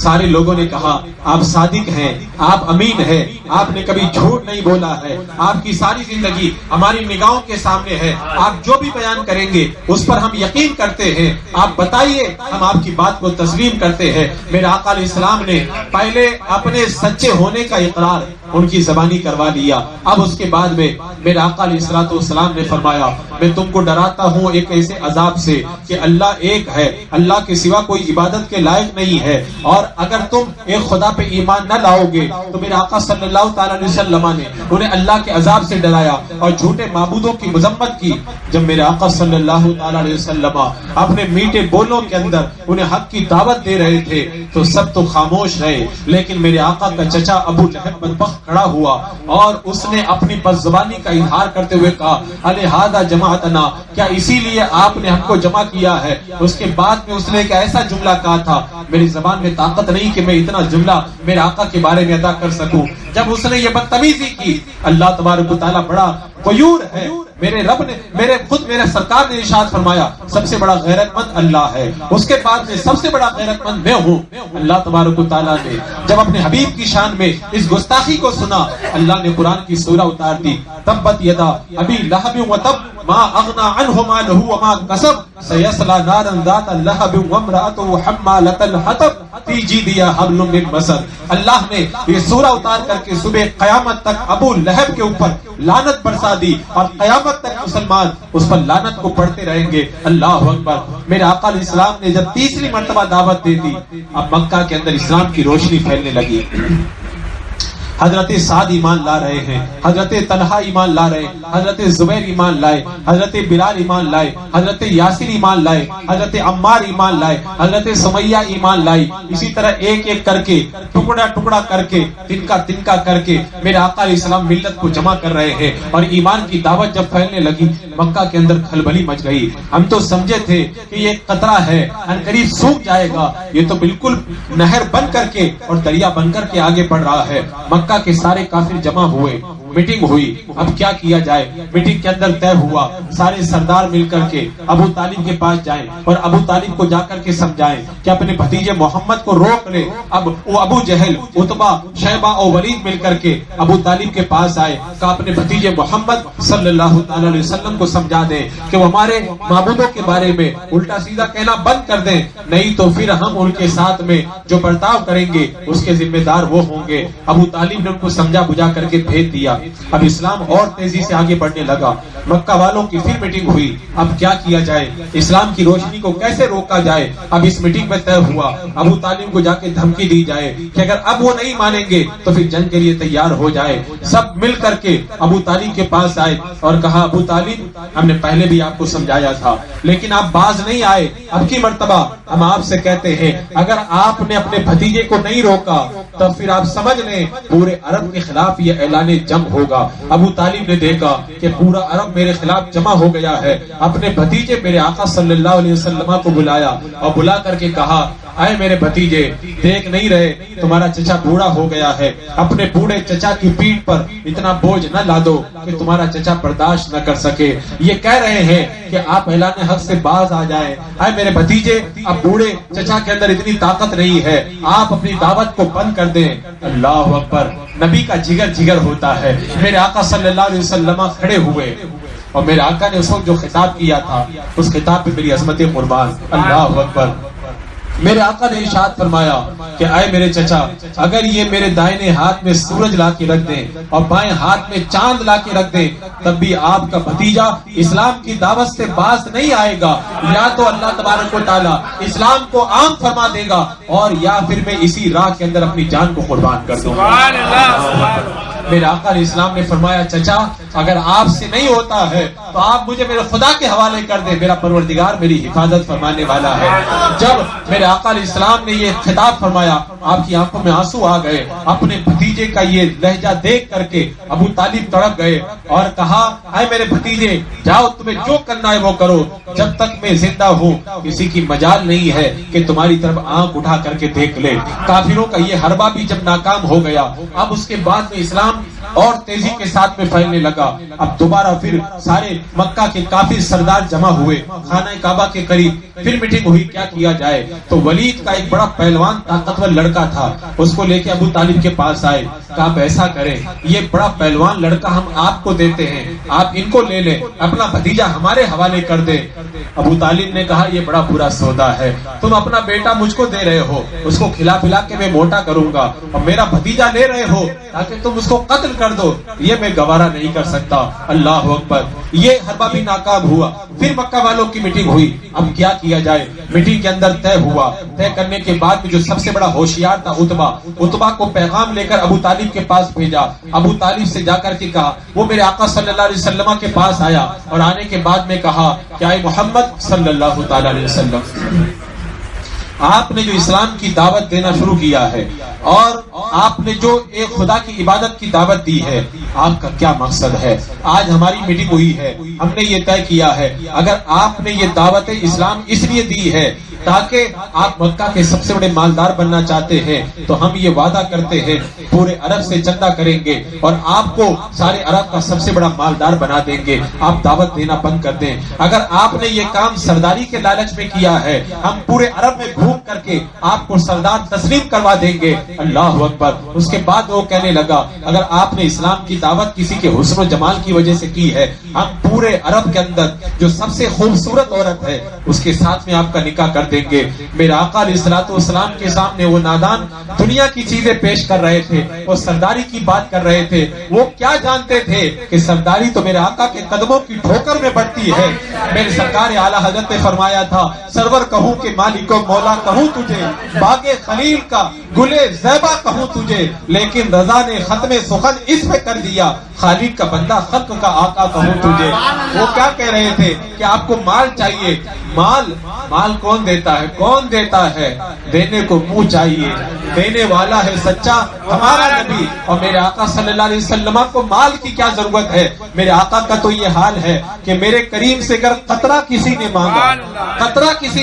سارے لوگوں نے کہا آپ صادق ہیں, آپ امین ہیں, آپ نے کبھی جھوٹ نہیں بولا ہے, آپ کی ساری زندگی ہماری نگاہوں کے سامنے ہے, آپ جو بھی بیان کریں گے اس پر ہم یقین کرتے ہیں, آپ بتائیے ہم آپ کی بات کو تسلیم کرتے ہیں. میرے آقا علیہ السلام نے پہلے اپنے سچے ہونے کا اقرار ان کی زبانی کروا لیا. اب اس کے بعد میں میرے آقا علیہ الصلوۃ والسلام نے فرمایا میں تم کو ڈراتا ہوں ایک ایسے عذاب سے کہ اللہ ایک ہے, اللہ کے سوا کوئی عبادت کے لائق نہیں ہے, اور اگر تم ایک خدا پہ ایمان نہ لاؤ گے تو میرے آقا صلی اللہ تعالیٰ علیہ وسلم نے انہیں اللہ کے عذاب سے ڈرایا اور جھوٹے معبودوں کی مذمت کی. جب میرے آقا صلی اللہ تعالیٰ علیہ وسلم اپنے میٹھے بولوں کے اندر انہیں حق کی دعوت دے رہے تھے تو سب تو خاموش رہے, لیکن میرے آقا کا چچا ابو لہب بدبخت کھڑا ہوا اور اس نے اپنی بد زبانی کا اظہار کرتے ہوئے کہا الہذا جماعتنا, کیا اسی لیے آپ نے ہم کو جمع کیا ہے؟ اس کے بعد میں اس نے ایک ایسا جملہ کہا تھا, میری زبان میں طاقت نہیں کہ میں اتنا جملہ میرے آقا کے بارے میں ادا کر سکوں. جب اس نے یہ بدتمیزی کی, اللہ تبارک و تعالیٰ بڑا غیور ہے, میرے رب نے میرے سرکار نے ارشاد فرمایا سب سے بڑا غیرت مند اللہ ہے, اس کے بعد میں سب سے بڑا غیرت مند میں ہوں. اللہ تبارک و تعالیٰ نے جب اپنے حبیب کی شان میں اس گستاخی کو سنا, اللہ نے قرآن کی سورہ اتار دی تبت یدا ابی لہب وتب ما اغنى عنه ماله وما كسب سيصلى نارا ذات لهب وامرأته حمالة الحطب في جيدها حبل من مسد. اللہ نے یہ سورہ اتار کر کے صبح قیامت تک ابو لہب کے اوپر لعنت برسا دی اور قیامت تک مسلمان اس پر لعنت کو پڑھتے رہیں گے. اللہ اکبر. میرے آقا علیہ السلام نے جب تیسری مرتبہ دعوت دے دی، اب مکہ کے اندر اسلام کی روشنی پھیلنے لگی. حضرت سعد ایمان لا رہے ہیں، حضرت طلحہ ایمان لا رہے ہیں، حضرت زبیر ایمان لائے، حضرت بلال ایمان لائے، حضرت یاسر ایمان لائے، حضرت عمار ایمان لائے، حضرت سمیہ ایمان لائی. اسی طرح ایک ایک کر کے ٹکڑا ٹکڑا کر کے تنکا کر کے میرے آقا علیہ السلام ملت کو جمع کر رہے ہیں. اور ایمان کی دعوت جب پھیلنے لگی مکہ کے اندر کھلبلی مچ گئی. ہم تو سمجھے تھے کہ یہ قطرہ ہے، ان قریب سوکھ جائے گا، یہ تو بالکل نہر بن کر کے اور دریا بن کر کے آگے بڑھ رہا ہے. مکہ کے سارے کافر جمع ہوئے، میٹنگ ہوئی، اب کیا کیا جائے. میٹنگ کے اندر طے ہوا سارے سردار مل کر کے ابو طالب کے پاس جائیں اور ابو طالب کو جا کر کے سمجھائیں کہ اپنے بھتیجے محمد کو روک لے. اب وہ ابو جہل، عتبہ، شیبہ اور ولید مل کر کے ابو طالب کے پاس آئے، کہا اپنے بھتیجے محمد صلی اللہ تعالی علیہ وسلم کو سمجھا دیں کہ وہ ہمارے معبودوں کے بارے میں الٹا سیدھا کہنا بند کر دیں، نہیں تو پھر ہم ان کے ساتھ میں جو برتاؤ کریں گے اس کے ذمہ دار وہ ہوں گے. ابو طالب نے ان کو سمجھا بجھا کر کے بھیج دیا. اب اسلام اور تیزی سے آگے بڑھنے لگا. مکہ والوں کی پھر میٹنگ ہوئی، اب کیا کیا جائے، اسلام کی روشنی کو کیسے روکا جائے. اب اس میٹنگ میں طے ہوا ابو طالب کو جا کے دھمکی دی جائے کہ اگر اب وہ نہیں مانیں گے تو پھر جنگ کے لیے تیار ہو جائے. سب مل کر کے ابو طالب کے پاس آئے اور کہا ابو طالب ہم نے پہلے بھی آپ کو سمجھایا تھا لیکن آپ باز نہیں آئے. اب کی مرتبہ ہم آپ سے کہتے ہیں اگر آپ نے اپنے بھتیجے کو نہیں روکا تو پھر آپ سمجھ لیں پورے عرب کے خلاف یہ اعلان جنگ ہوگا. ابو طالب نے دیکھا کہ پورا عرب میرے خلاف جمع ہو گیا ہے، اپنے بھتیجے میرے آقا صلی اللہ علیہ وسلم کو بلایا اور بلا کر کے کہا اے میرے بھتیجے، دیکھ نہیں رہے تمہارا چچا بوڑھا ہو گیا ہے، اپنے بوڑھے چچا کی پیٹھ پر اتنا بوجھ نہ لادو کہ تمہارا چچا برداشت نہ کر سکے. یہ کہہ رہے ہیں کہ آپ اعلان حق سے باز آ جائیں. اے میرے بھتیجے، اب بوڑھے چچا کے اندر اتنی طاقت نہیں ہے، آپ اپنی دعوت کو بند کر دیں. اللہ اکبر. نبی کا جگر ہوتا ہے. میرے آقا صلی اللہ علیہ وسلم کھڑے ہوئے اور میرے آقا نے اس وقت جو خطاب کیا تھا اس خطاب پہ میری عظمت قربان. اللہ اکبر. میرے آقا نے ارشاد فرمایا کہ اے میرے چچا، اگر یہ میرے دائنے ہاتھ میں سورج لا کے رکھ دیں اور بائیں ہاتھ میں چاند لا کے رکھ دیں تب بھی آپ کا بھتیجا اسلام کی دعوت سے باز نہیں آئے گا. یا تو اللہ تبارک و تعالیٰ اسلام کو عام فرما دے گا اور یا پھر میں اسی راہ کے اندر اپنی جان کو قربان کر دوں گا. میرے آقا علیہ السلام نے فرمایا چچا اگر آپ سے نہیں ہوتا ہے تو آپ مجھے میرے خدا کے حوالے کر دیں، میرا پروردگار میری حفاظت فرمانے والا ہے. جب میرے آقا علیہ السلام نے یہ خطاب فرمایا آپ کی آنکھوں میں آنسو آ گئے. اپنے بھتیجے کا یہ لہجہ دیکھ کر کے ابو طالب تڑپ گئے اور کہا اے میرے بھتیجے، جاؤ تمہیں جو کرنا ہے وہ کرو، جب تک میں زندہ ہوں کسی کی مجال نہیں ہے کہ تمہاری طرف آنکھ اٹھا کر کے دیکھ لے. کافروں کا یہ حربہ بھی جب ناکام ہو گیا اب اس کے بعد میں اسلام اور تیزی کے ساتھ میں پھیلنے لگا. اب دوبارہ پھر سارے مکہ کے کافی سردار جمع ہوئے خانہ کعبہ کے قریب. پھر میٹنگ ہوئی کیا کیا جائے. تو ولید کا ایک بڑا پہلوان طاقتور لڑکا تھا، اس کو لے کے ابو طالب کے پاس آئے. کہا آپ ایسا کریں، یہ بڑا پہلوان لڑکا ہم آپ کو دیتے ہیں، آپ ان کو لے لیں، اپنا بھتیجا ہمارے حوالے کر دیں. ابو طالب نے کہا یہ بڑا برا سودا ہے، تم اپنا بیٹا مجھ کو دے رہے ہو، اس کو کھلا پلا کے میں موٹا کروں گا، اور میرا بھتیجا لے رہے ہو تاکہ تم اس کو قتل کر دو، یہ میں گوارا نہیں کر سکتا. اللہ اکبر. یہ حربہ بھی ناکام ہوا. پھر مکہ والوں کی میٹنگ ہوئی، اب کیا کیا جائے. میٹنگ کے اندر طے ہوا. طے کرنے کے بعد جو سب سے بڑا ہوشیار تھا عتبہ کو پیغام لے کر ابو طالب کے پاس بھیجا. ابو طالب سے جا کر کے کہا، وہ میرے آقا صلی اللہ علیہ وسلم کے پاس آیا اور آنے کے بعد میں کہا کہ اے محمد صلی اللہ تعالی علیہ وسلم، آپ نے جو اسلام کی دعوت دینا شروع کیا ہے اور آپ نے جو ایک خدا کی عبادت کی دعوت دی ہے، آپ کا کیا مقصد ہے. آج ہماری میٹنگ ہوئی ہے، ہم نے یہ طے کیا ہے اگر آپ نے یہ دعوت اسلام اس لیے دی ہے تاکہ آپ مکہ کے سب سے بڑے مالدار بننا چاہتے ہیں تو ہم یہ وعدہ کرتے ہیں پورے عرب سے چندہ کریں گے اور آپ کو سارے عرب کا سب سے بڑا مالدار بنا دیں گے، آپ دعوت دینا بند کر دیں۔ اگر آپ نے یہ کام سرداری کے لالچ میں کیا ہے، ہم پورے عرب میں گھوم کر کے آپ کو سردار تسلیم کروا دیں گے۔ اللہ اکبر۔ اس کے بعد وہ کہنے لگا اگر آپ نے اسلام کی دعوت کسی کے حسن و جمال کی وجہ سے کی ہے، ہم پورے عرب کے اندر جو سب سے خوبصورت عورت ہے اس کے ساتھ میں آپ کا نکاح کر دیں گے۔ میرے آقا علیہ الصلوۃ والسلام کے سامنے وہ نادان دنیا کی چیزیں پیش کر رہے تھے، وہ سرداری کی بات کر رہے تھے۔ وہ کیا جانتے تھے کہ سرداری تو میرے آقا کے قدموں کی ٹھوکر میں بڑھتی ہے۔ میرے سرکار اعلیٰ حضرت نے فرمایا تھا سرور کہوں کہ مالک و مولا کہوں تجھے، باغ خلیل کا گلے زیبا کہوں تجھے، لیکن رضا نے ختم سخن اس پہ کر دیا، خالق کا بندہ خلق کا آقا کہوں تجھے۔ وہ کیا کہہ رہے تھے کہ آپ کو مال چاہیے، مال کون دیتا ہے؟ کون دیتا ہے؟ دینے کو منہ چاہیے، دینے والا ہے سچا ہمارا نبی۔ اور میرے آقا صلی اللہ علیہ وسلم کو مال کی کیا ضرورت ہے؟ میرے آقا کا تو یہ حال ہے کہ میرے کریم سے اگر قطرہ کسی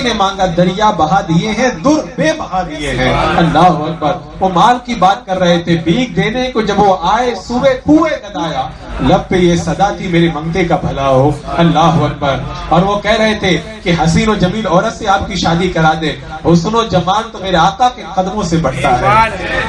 نے مانگا دریا بہا دیے ہیں، در بے بہا دیے ہیں۔ اللہ اکبر۔ وہ مال کی بات کر رہے تھے، بھیک دینے کو جب وہ آئے سوئے کوئے گدایا، لب پہ یہ صدا تھی میرے منگتے کا بھلا ہو۔ اللہ اکبر۔ اور وہ کہہ رہے تھے کہ حسین و جمیل عورت سے آپ کی شادی کرا دے، حسن و جمال تو میرے آقا کے قدموں سے بڑھتا ہے۔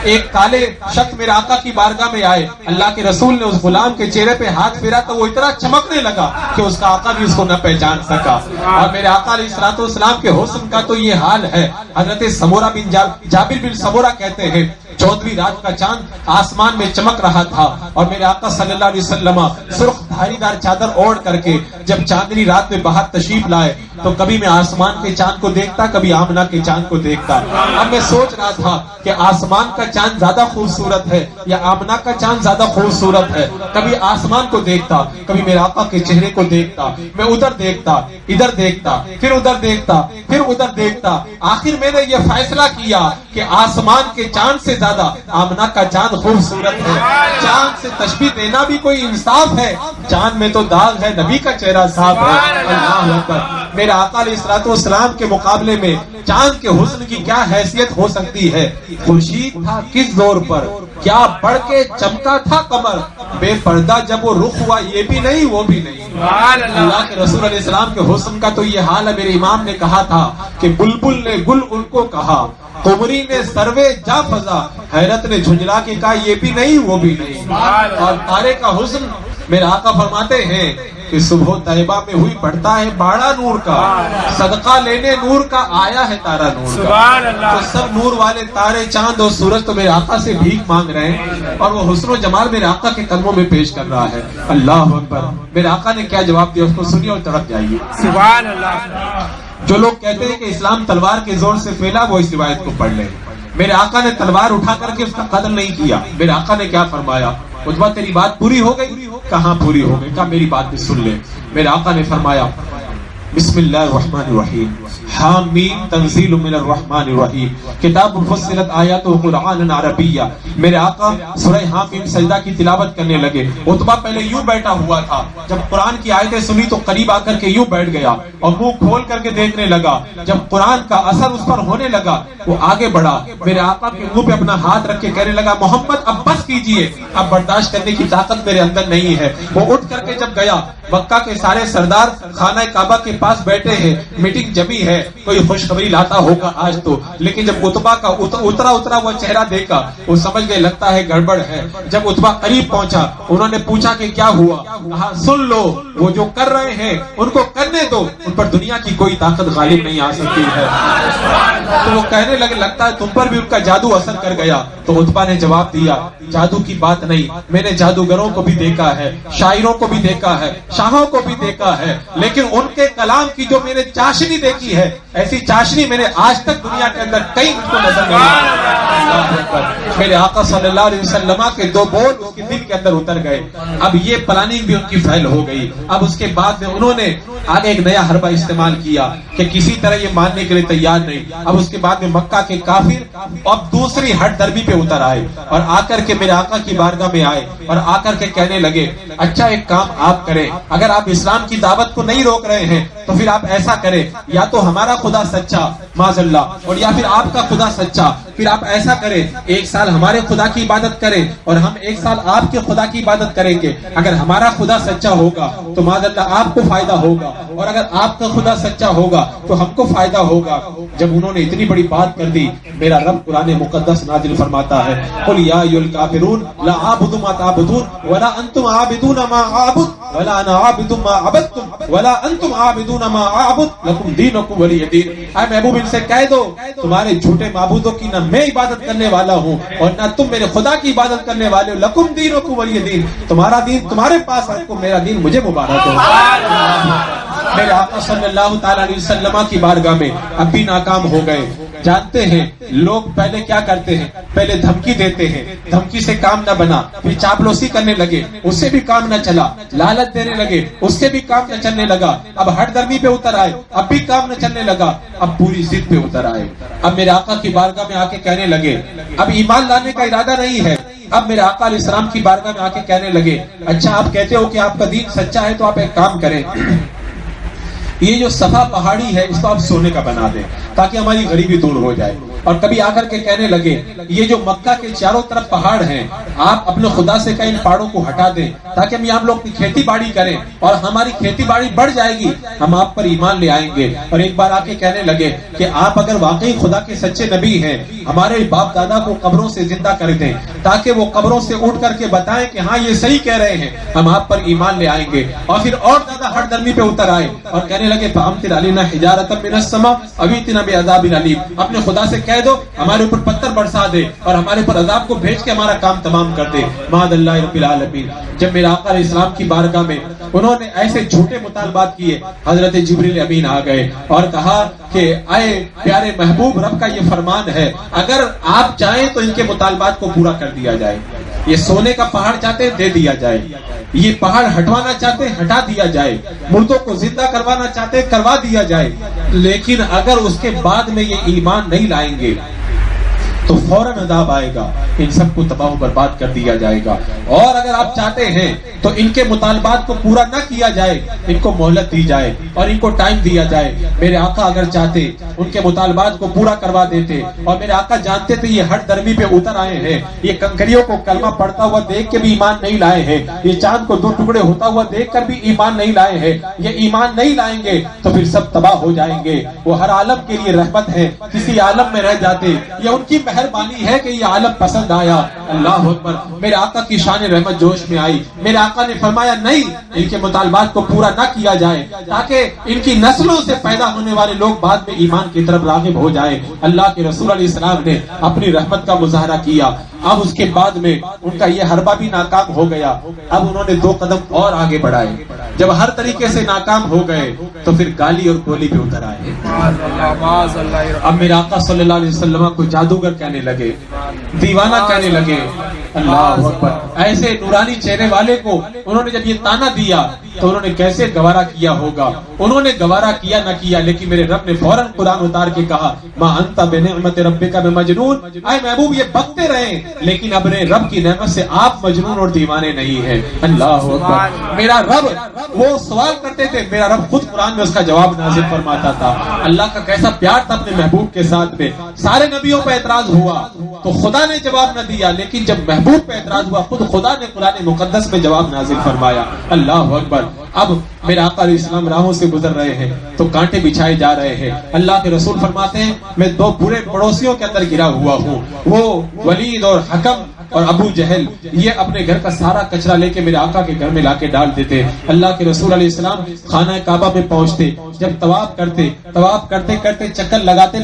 ایک کالے شخص میرے آقا کی بارگاہ میں آئے، اللہ کے رسول نے اس غلام کے چہرے پہ ہاتھ پھیرا تو وہ اتنا چمکنے لگا کہ اس کا آقا بھی اس کو نہ پہچان سکا۔ اور میرے آقا علیہ الصلوۃ والسلام کے حسن کا تو یہ حال ہے، حضرت سمورہ بن جابر بن سمورہ کہتے ہیں 14ویں رات کا چاند آسمان میں چمک رہا تھا اور میرے آقا صلی اللہ علیہ وسلم سرخ دھاری دار چادر اوڑھ کر کے جب چاندنی رات میں باہر تشریف لائے تو کبھی میں آسمان کے چاند کو دیکھتا، کبھی آمنہ کے چاند کو دیکھتا۔ اب میں سوچ رہا تھا کہ آسمان کا چاند زیادہ خوبصورت ہے یا آمنہ کا چاند زیادہ خوبصورت ہے۔ کبھی آسمان کو دیکھتا، کبھی میرے آقا کے چہرے کو دیکھتا، میں ادھر دیکھتا، ادھر دیکھتا، پھر ادھر دیکھتا، پھر ادھر دیکھتا۔ آخر میں نے یہ فیصلہ کیا کہ آسمان کے چاند سے زیادہ آمنہ کا چاند خوبصورت ہے۔ چاند سے تشبیہ دینا بھی کوئی انصاف ہے؟ چاند میں تو داغ ہے، نبی کا چہرہ صاف ہے۔ اللہ اکبر۔ میرے آقا علیہ الصلوۃ والسلام کے مقابلے میں چاند کے حسن کی کیا حیثیت ہو سکتی ہے؟ خورشید تھا کس زور پر، کیا بڑھ کے چمکا تھا قمر، بے پردہ جب وہ رخ ہوا یہ بھی نہیں وہ بھی نہیں۔ اللہ کے رسول علیہ السلام کے حسن کا تو یہ حال ہے۔ میرے امام نے کہا تھا کہ بلبل نے گل ان کو کہا، قمری نے سروے جا فضا، حیرت نے جھنجلا کے کہا یہ بھی نہیں وہ بھی نہیں۔ اور تارے کا حسن میرے آقا فرماتے ہیں کہ صبح طیبہ میں ہوئی بڑھتا ہے باڑا نور کا، صدقہ لینے نور کا آیا ہے تارا نور کا۔ تو سب نور والے تارے چاند اور سورج تو میرے آقا سے بھیک مانگ رہے ہیں اور وہ حسن و جمال میرے آقا کے قدموں میں پیش کر رہا ہے۔ اللہ اکبر۔ میرے آقا نے کیا جواب دیا اس کو سنیے اور تڑپ جائیے۔ سبحان اللہ۔ جو لوگ کہتے ہیں کہ اسلام تلوار کے زور سے پھیلا وہ اس روایت کو پڑھ لیں۔ میرے آقا نے تلوار اٹھا کر کے اس کا قتل نہیں کیا۔ میرے آقا نے کیا فرمایا؟ عتبہ تیری بات پوری ہو گئی؟ کہاں پوری ہو گئی؟ کہا میری بات بھی سن لے۔ میرے آقا نے فرمایا بسم اللہ الرحمن الرحیم، حامیم تنزیل من الرحمن الرحیم، کتاب فصلت آیات قرآن عربیہ۔ میرے آقا سورہ حامیم سجدہ کی تلاوت کرنے لگے۔ عتبہ پہلے یوں بیٹھا ہوا تھا، جب قرآن کی آیتیں سنی تو قریب آ کر کے یوں بیٹھ گیا اور منہ کھول کر کے دیکھنے لگا۔ جب قرآن کا اثر اس پر ہونے لگا وہ آگے بڑھا، میرے آقا کے منہ پہ اپنا ہاتھ رکھ کے کہنے لگا محمد اب بس کیجئے، اب برداشت کرنے کی طاقت میرے اندر نہیں ہے۔ وہ اٹھ کر کے جب گیا، مکہ کے سارے سردار خانہ کعبہ کے پاس بیٹھے ہیں، میٹنگ جمی ہے، کوئی خوشخبری لاتا ہوگا آج تو، لیکن جب عتبہ کا اترا وہ چہرہ دیکھا وہ سمجھ گئے لگتا ہے گڑبڑ ہے۔ جب عتبہ قریب پہنچا انہوں نے پوچھا کہ کیا ہوا؟ کہا سن لو، وہ جو کر رہے ہیں ان کو کرنے دو، ان پر دنیا کی کوئی طاقت غالب نہیں آ سکتی ہے۔ تو وہ کہنے لگے لگتا ہے تم پر بھی ان کا جادو اثر کر گیا۔ تو عتبہ نے جواب دیا جادو کی بات نہیں، میں نے جادوگروں کو بھی دیکھا ہے، شاعروں کو بھی دیکھا ہے، شاہوں کو بھی دیکھا ہے، لیکن ان کے کلام کی جو میں نے چاشنی دیکھی ہے ایسی چاشنی میں نے آج تک دنیا کے اندر کئی مجھ کو نظر نہیں آئی۔ میرے آقا صلی اللہ علیہ وسلم کے دو بول اس کے دل کے اندر اتر گئے۔ اب یہ پلاننگ بھی ان کی فیل ہو گئی۔ اب اس کے بعد میں انہوں نے آگے ایک نیا حربہ استعمال کیا کہ کسی طرح یہ ماننے کے لیے تیار نہیں۔ اب اس کے بعد میں مکہ کے کافر اب دوسری ہٹ دربی پہ اتر آئے اور آ کر کے میرے آقا کی بارگاہ میں آئے اور آ کر کے کہنے لگے اچھا ایک کام آپ کریں، اگر آپ اسلام کی دعوت کو نہیں روک رہے ہیں تو پھر آپ ایسا کریں، یا تو ہمارا خدا سچا معاذ اللہ اور یا پھر آپ کا خدا سچا، پھر آپ ایسا کریں 1 سال ہمارے خدا کی عبادت کریں اور ہم 1 سال آپ کے خدا کی عبادت کریں گے۔ اگر ہمارا خدا سچا ہوگا تو معاذ اللہ آپ کو فائدہ ہوگا، اور اگر آپ کا خدا سچا ہوگا تو ہم کو فائدہ ہوگا۔ جب انہوں نے اتنی بڑی بات کر دی، میرا رب قرآن مقدس نازل فرماتا ہے، قل یا ایھا الکافرون لا اعبد ما تعبدون ولا انتم عابدون ما اعبد ولا انا عابد ما عبدتم ولا انتم عابدون ما اعبد لکم دینکم ولی دین۔ اے محبوب ان سے کہہ دو تمہارے جھوٹے معبودوں کی نہ میں عبادت کرنے والا ہوں اور نہ تم میرے خدا کی عبادت کرنے والے ہو، لکم دینکم ولی دین، تمہارا دین تمہارے پاس ہے، میرا دین مجھے مبارک ہو۔ میرے آقا صلی اللہ تعالی علیہ وسلم کی بارگاہ میں اب بھی ناکام ہو گئے۔ جانتے ہیں لوگ پہلے کیا کرتے ہیں، پہلے دھمکی دیتے ہیں، دھمکی سے کام نہ بنا، پھر چاپلوسی کرنے لگے، اس سے بھی کام نہ چلا، لالچ دینے لگے، اس سے بھی کام نہ چلنے لگا، اب ہٹ درمی پہ اتر آئے، اب بھی کام نہ چلنے لگا، اب پوری ضد پہ اتر آئے۔ اب میرے آقا کی بارگاہ میں آ کے کہنے لگے، اب ایمان لانے کا ارادہ نہیں ہے، اب میرے آقا علیہ السلام کی بارگاہ میں آ کے کہنے لگے، اچھا آپ کہتے ہو کہ آپ کا دین سچا ہے تو آپ ایک کام کریں، یہ جو صفا پہاڑی ہے اس کو آپ سونے کا بنا دیں تاکہ ہماری غریبی دور ہو جائے۔ اور کبھی آ کر کے کہنے لگے، یہ جو مکہ کے چاروں طرف پہاڑ ہیں آپ اپنے خدا سے کہیں ان پہاڑوں کو ہٹا دیں تاکہ ہم یہاں لوگ کھیتی باڑی کریں اور ہماری کھیتی باڑی بڑھ جائے گی، ہم آپ پر ایمان لے آئیں گے۔ اور ایک بار آ کے کہنے لگے کہ آپ اگر واقعی خدا کے سچے نبی ہیں ہمارے باپ دادا کو قبروں سے زندہ کر دیں تاکہ وہ قبروں سے اٹھ کر کے بتائیں کہ ہاں یہ صحیح کہہ رہے ہیں، ہم آپ پر ایمان لے آئیں گے۔ اور پھر اور زیادہ ہٹ درمی پہ اتر آئے اور کہنے لگے فَأَمْطِرْ عَلَيْنَا حِجَارَةً مِّنَ السَّمَاءِ أَوْ ائْتِنَا بِعَذَابٍ أَلِيمٍ، اپنے خدا سے کہہ دو ہمارے اوپر پتھر برسا دے اور ہمارے اوپر عذاب کو بھیج کے ہمارا کام تمام کر دے، معاذ اللہ رب العالمین۔ جب میرے آقا علیہ السلام کی بارگاہ میں انہوں نے ایسے جھوٹے مطالبات کیے، حضرت جبریل امین آ گئے اور کہا کہ اے پیارے محبوب، رب کا یہ فرمان ہے اگر آپ چاہیں تو ان کے مطالبات کو پورا کر دیا جائے، یہ سونے کا پہاڑ چاہتے دے دیا جائے، یہ پہاڑ ہٹوانا چاہتے ہٹا دیا جائے، مردوں کو زندہ کروانا چاہتے کروا دیا جائے، لیکن اگر اس کے بعد میں یہ ایمان نہیں لائیں گے تو فوراً عذاب آئے گا، ان سب کو تباہ و برباد کر دیا جائے گا۔ اور اگر آپ چاہتے ہیں تو ان کے مطالبات کو پورا نہ کیا جائے، ان کو مہلت دی جائے اور ان کو ٹائم دیا جائے۔ میرے آقا اگر چاہتے ان کے مطالبات کو پورا کروا دیتے، اور میرے آقا جانتے تھے یہ ہٹ درمی پہ اتر آئے ہیں، یہ کنکریوں کو کلمہ پڑھتا ہوا دیکھ کے بھی ایمان نہیں لائے ہیں، یہ چاند کو 2 ٹکڑے ہوتا ہوا دیکھ کر بھی ایمان نہیں لائے ہیں، یہ ایمان نہیں لائیں گے تو پھر سب تباہ ہو جائیں گے۔ وہ ہر عالم کے لیے رحمت ہے، کسی عالم میں رہ جاتے، یہ ان کی مہربانی ہے کہ یہ عالم پسند آیا۔ اللہ اکبر، میرے آقا کی شان رحمت جوش میں آئی۔ میرے آقا نے فرمایا نہیں، ان کے مطالبات کو پورا نہ کیا جائے تاکہ ان کی نسلوں سے پیدا ہونے والے لوگ بعد میں ایمان کی طرف راغب ہو جائے۔ اللہ کے رسول علیہ السلام نے اپنی رحمت کا مظاہرہ کیا۔ اب اس کے بعد میں ان کا یہ حربہ بھی ناکام ہو گیا، اب انہوں نے 2 قدم اور آگے بڑھائے۔ جب ہر طریقے سے ناکام ہو گئے تو پھر گالی اور گولی پہ اتر آئے۔ اب میرے آقا صلی اللہ علیہ وسلم کو جادوگر کہنے لگے، دیوانہ کہنے لگے۔ اللہ اکبر، ایسے نورانی چہرے والے کو انہوں نے جب یہ تانا دیا تو انہوں نے کیسے گوارا کیا ہوگا؟ انہوں نے گوارا کیا نہ کیا، لیکن میرے رب نے فوراً قرآن اتار کے کہا ما انت بنعمت ربک بمجنون، اے محبوب یہ بکتے رہیں لیکن اپنے رب کی نعمت سے آپ مجنون اور دیوانے نہیں ہیں۔ اللہ اکبر، میرا رب وہ سوال کرتے تھے، میرا رب خود قرآن میں اس کا جواب نازل فرماتا تھا۔ اللہ کا کیسا پیار تھا اپنے محبوب کے ساتھ میں۔ سارے نبیوں پہ اعتراض ہوا تو خدا نے جواب نہ دیا، لیکن جب محبوب پہ اعتراض ہوا خود خدا نے قرآن مقدس میں جواب نازل فرمایا۔ اللہ اکبر، اب میرے آقا علیہ السلام راہوں سے گزر رہے ہیں تو کانٹے بچھائے جا رہے ہیں۔ اللہ کے رسول فرماتے ہیں میں 2 برے پڑوسیوں کے اندر گرا ہوا ہوں، وہ ولید اور حکم اور ابو جہل، یہ اپنے گھر کا سارا کچرا لے کے میرے آقا کے گھر میں لا کے ڈال دیتے۔ اللہ کے رسول علیہ السلام خانہ کعبہ میں پہنچتے، جب طواف کرتے کرتے چکر لگاتے